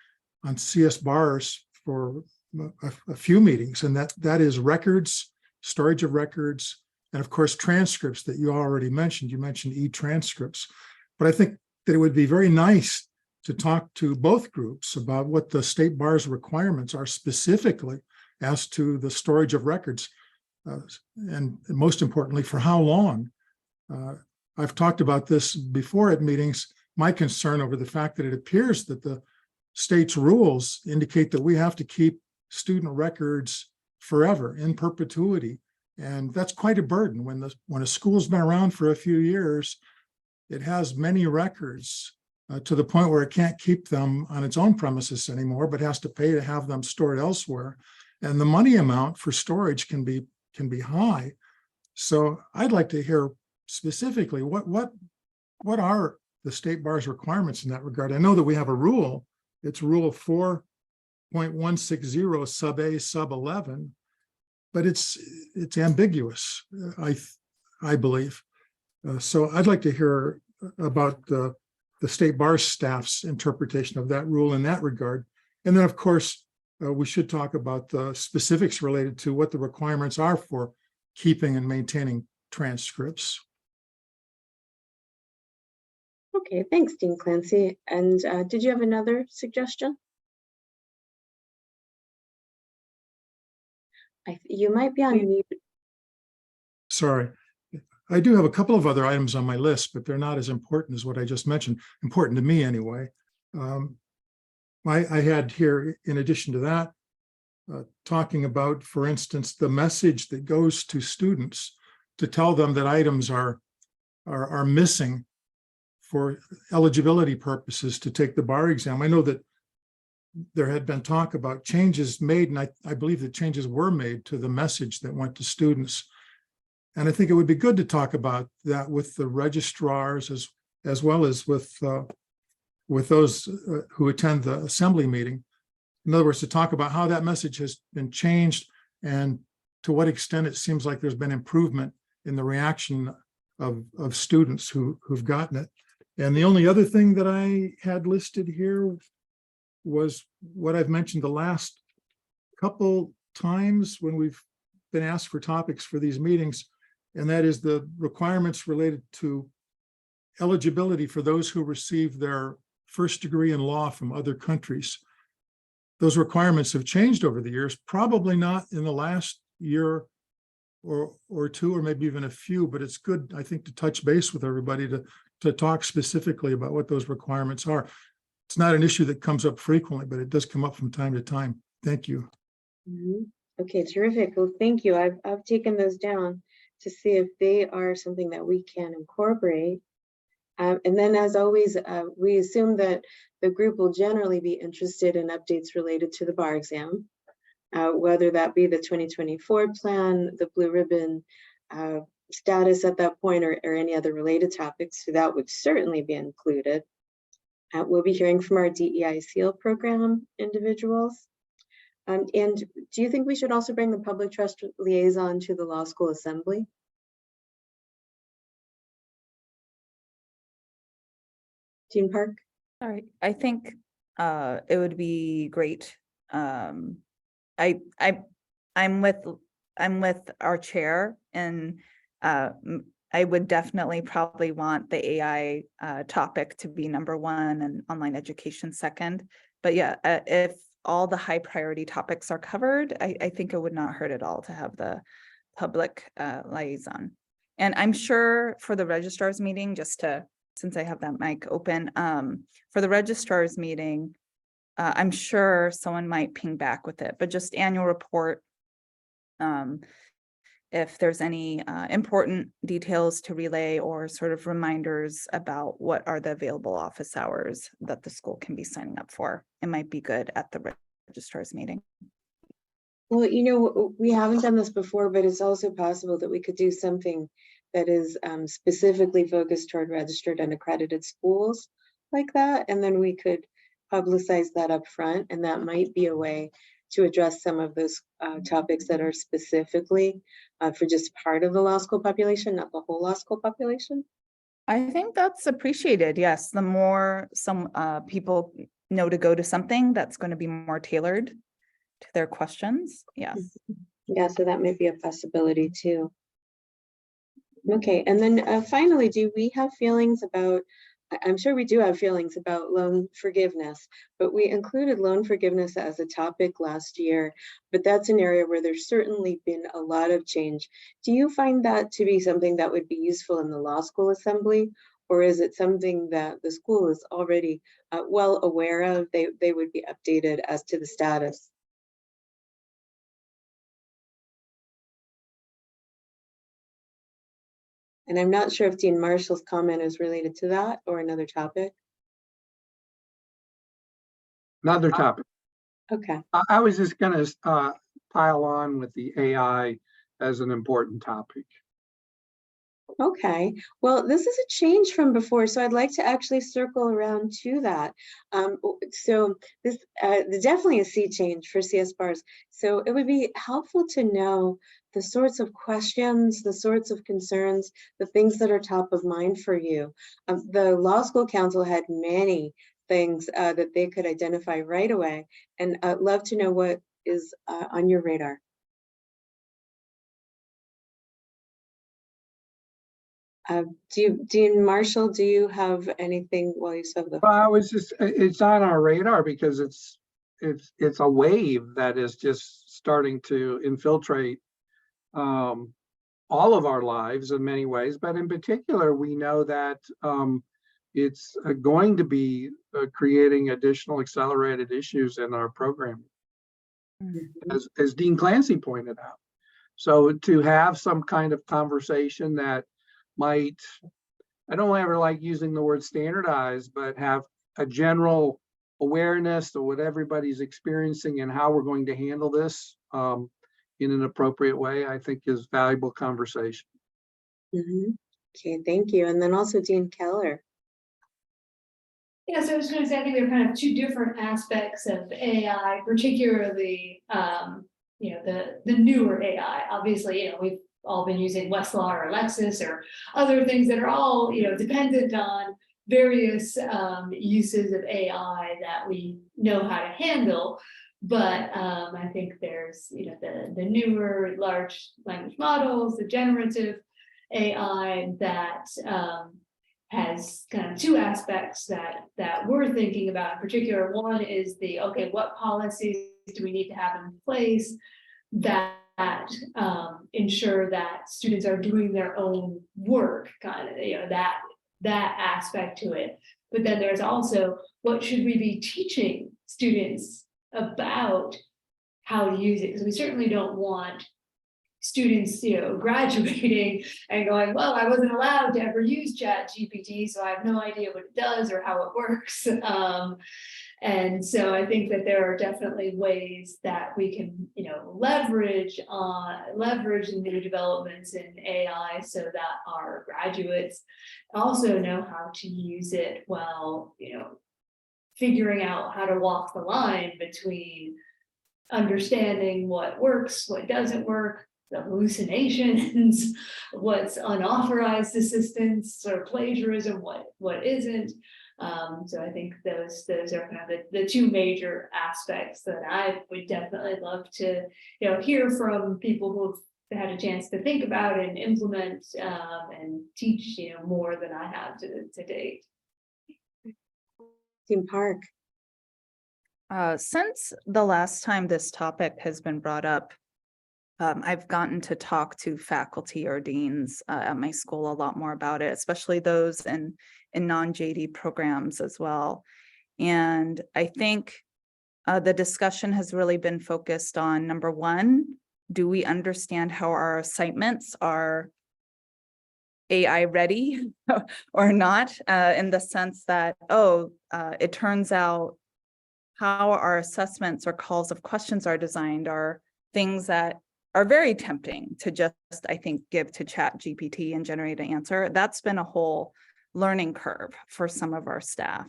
on CS bars for a few meetings, and that is records, storage of records, and of course transcripts that you already mentioned. You mentioned e-transcripts, but I think that it would be very nice to talk to both groups about what the state bar's requirements are specifically as to the storage of records, and most importantly, for how long. I've talked about this before at meetings, my concern over the fact that it appears that the state's rules indicate that we have to keep student records forever, in perpetuity. And that's quite a burden. When a school's been around for a few years, it has many records to the point where it can't keep them on its own premises anymore, but has to pay to have them stored elsewhere. And the money amount for storage can be high. So I'd like to hear specifically what are the state bar's requirements in that regard. I know that we have a rule. It's rule 4.160 sub A sub 11, but it's ambiguous, I believe. So I'd like to hear about the state bar staff's interpretation of that rule in that regard. And then, of course, we should talk about the specifics related to what the requirements are for keeping and maintaining transcripts. Okay, thanks, Dean Clancy. And did you have another suggestion? You might be on mute. Sorry. I do have a couple of other items on my list, but they're not as important as what I just mentioned. Important to me anyway. I had here, in addition to that, talking about, for instance, the message that goes to students to tell them that items are missing for eligibility purposes to take the bar exam. I know that there had been talk about changes made, and I believe that changes were made to the message that went to students. And I think it would be good to talk about that with the registrars as well as with those who attend the assembly meeting. In other words, to talk about how that message has been changed and to what extent it seems like there's been improvement in the reaction of students who've gotten it. And the only other thing that I had listed here was what I've mentioned the last couple times when we've been asked for topics for these meetings, and that is the requirements related to eligibility for those who receive their first degree in law from other countries. Those requirements have changed over the years, probably not in the last year or two, or maybe even a few, but it's good, I think, to touch base with everybody to talk specifically about what those requirements are. It's not an issue that comes up frequently, but it does come up from time to time. Thank you. Okay, terrific. Well, thank you. I've taken those down to see if they are something that we can incorporate. And then, as always, we assume that the group will generally be interested in updates related to the bar exam, whether that be the 2024 plan, the blue ribbon status at that point, or any other related topics. So that would certainly be included. We'll be hearing from our DEI SEAL program individuals. And do you think we should also bring the public trust liaison to the law school assembly? Dean Park? Sorry, I think it would be great. I'm with our chair, and I would definitely probably want the AI topic to be number one and online education second. But yeah, if all the high priority topics are covered, I think it would not hurt at all to have the public liaison. And I'm sure for the registrars meeting, since I have that mic open, for the registrars meeting, I'm sure someone might ping back with it, but just annual report. If there's any important details to relay or sort of reminders about what are the available office hours that the school can be signing up for, it might be good at the registrars meeting. Well, you know, we haven't done this before, but it's also possible that we could do something that is specifically focused toward registered and accredited schools like that. And then we could publicize that up front, and that might be a way to address some of those topics that are specifically for just part of the law school population, not the whole law school population. I think that's appreciated. Yes, the more some people know to go to something that's going to be more tailored to their questions. Yes. Yeah, so that may be a possibility too. Okay, and then finally, do we have feelings about, I'm sure we do have feelings about loan forgiveness, but we included loan forgiveness as a topic last year, but that's an area where there's certainly been a lot of change. Do you find that to be something that would be useful in the law school assembly, or is it something that the school is already well aware of? They would be updated as to the status. And I'm not sure if Dean Marshall's comment is related to that or another topic. Another topic. Okay. I was just going to pile on with the AI as an important topic. Okay, well, this is a change from before, so I'd like to actually circle around to that. So this definitely a sea change for CS bars. So it would be helpful to know the sorts of questions, the sorts of concerns, the things that are top of mind for you. The Law School Council had many things that they could identify right away, and I'd love to know what is on your radar. Dean Marshall, do you have anything while you said the? Well, I was just, it's on our radar because it's a wave that is just starting to infiltrate all of our lives in many ways, but in particular, we know that it's going to be creating additional accelerated issues in our program, as Dean Clancy pointed out. So to have some kind of conversation that might, I don't ever like using the word standardized, but have a general awareness of what everybody's experiencing and how we're going to handle this in an appropriate way, I think is valuable conversation. Okay, thank you. And then also Dean Keller. Yeah, so I was going to say, I think there are kind of two different aspects of AI, particularly, you know, the newer AI. Obviously, you know, we've all been using Westlaw or Lexis or other things that are all, you know, dependent on various uses of AI that we know how to handle. But I think there's, you know, the newer large language models, the generative AI that has kind of two aspects that we're thinking about in particular. One is okay, what policies do we need to have in place that ensure that students are doing their own work, kind of, that aspect to it. But then there's also, what should we be teaching students about how to use it? Because we certainly don't want students, graduating and going, well, I wasn't allowed to ever use ChatGPT, so I have no idea what it does or how it works. And so I think that there are definitely ways that we can, leverage new developments in AI so that our graduates also know how to use it while, figuring out how to walk the line between understanding what works, what doesn't work, the hallucinations, what's unauthorized assistance or plagiarism, what isn't. So I think those are kind of the two major aspects that I would definitely love to, hear from people who've had a chance to think about and implement and teach, more than I have to date. Team Park. Since the last time this topic has been brought up, I've gotten to talk to faculty or deans at my school a lot more about it, especially those in non-JD programs as well. And I think the discussion has really been focused on, number one, do we understand how our assignments are AI ready or not, in the sense that, it turns out how our assessments or calls of questions are designed are things that are very tempting to just, I think, give to ChatGPT and generate an answer. That's been a whole learning curve for some of our staff.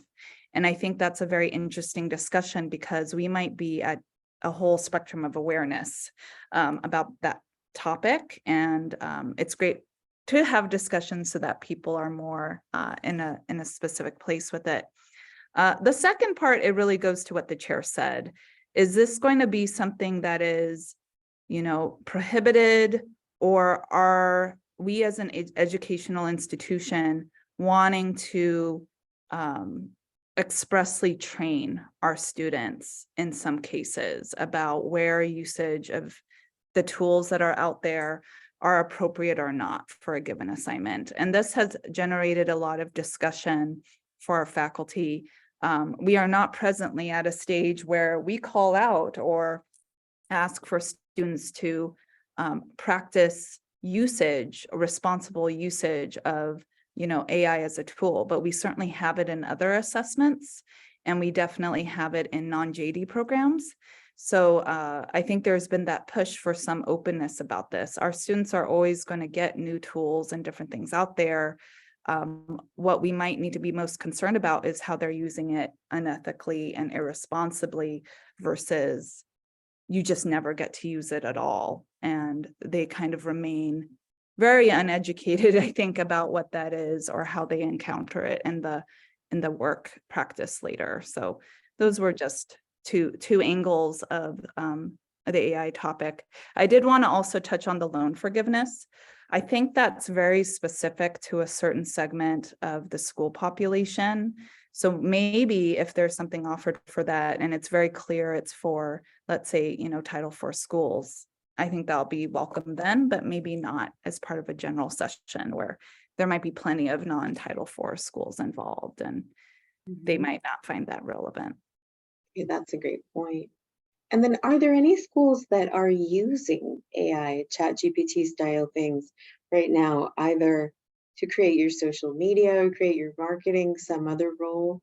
And I think that's a very interesting discussion because we might be at a whole spectrum of awareness about that topic. And it's great to have discussions so that people are more in a specific place with it. The second part, it really goes to what the chair said. Is this going to be something that is, prohibited, or are we as an educational institution wanting to expressly train our students in some cases about where usage of the tools that are out there are appropriate or not for a given assignment? And this has generated a lot of discussion for our faculty. We are not presently at a stage where we call out or ask for students to practice usage, responsible usage of, AI as a tool, but we certainly have it in other assessments, and we definitely have it in non-JD programs. So I think there's been that push for some openness about this. Our students are always going to get new tools and different things out there. What we might need to be most concerned about is how they're using it unethically and irresponsibly versus you just never get to use it at all. And they kind of remain very uneducated, I think, about what that is or how they encounter it in the work practice later. So those were just two angles of the AI topic. I did want to also touch on the loan forgiveness. I think that's very specific to a certain segment of the school population. So maybe if there's something offered for that and it's very clear it's for, let's say, Title IV schools, I think that'll be welcome then, but maybe not as part of a general session where there might be plenty of non-Title IV schools involved and they might not find that relevant. Yeah, that's a great point. And then are there any schools that are using AI, ChatGPT style things right now, either to create your social media, or create your marketing, some other role?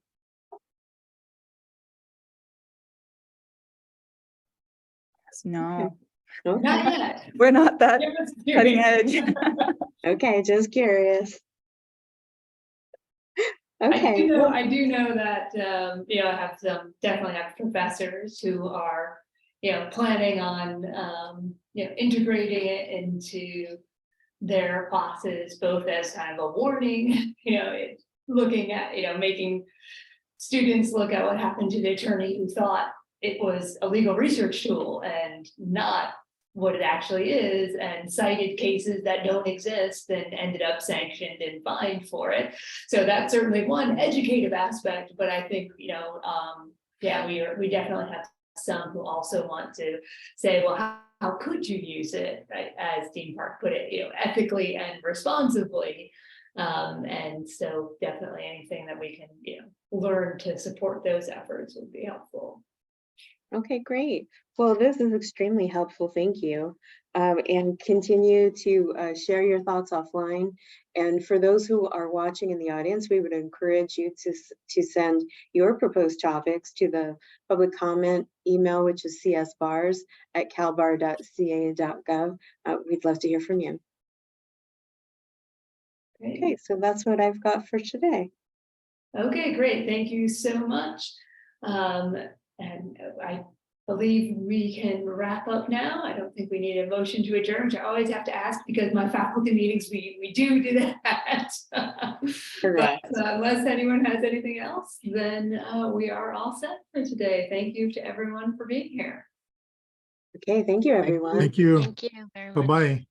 No, Okay. Not yet. we're not that Give us a cutting few. edge. Okay, just curious. I Okay, do know that, I definitely have professors who are, planning on, integrating it into their classes, both as kind of a warning, looking at, making students look at what happened to the attorney who thought it was a legal research tool and not what it actually is and cited cases that don't exist and ended up sanctioned and fined for it. So that's certainly one educative aspect, but I think, yeah, we definitely have some who also want to say, well, how could you use it, right, as Dean Park put it, ethically and responsibly. And so definitely anything that we can, learn to support those efforts would be helpful. Okay, great. Well, this is extremely helpful. Thank you. And continue to share your thoughts offline. And for those who are watching in the audience, we would encourage you to send your proposed topics to the public comment email, which is csbars@calbar.ca.gov. We'd love to hear from you. Okay, so that's what I've got for today. Okay, great. Thank you so much. And I believe we can wrap up now. I don't think we need a motion to adjourn, which I always have to ask because my faculty meetings, we do that. Correct. But, unless anyone has anything else, then we are all set for today. Thank you to everyone for being here. Okay, thank you, everyone. Thank you. Thank you very much. Bye-bye.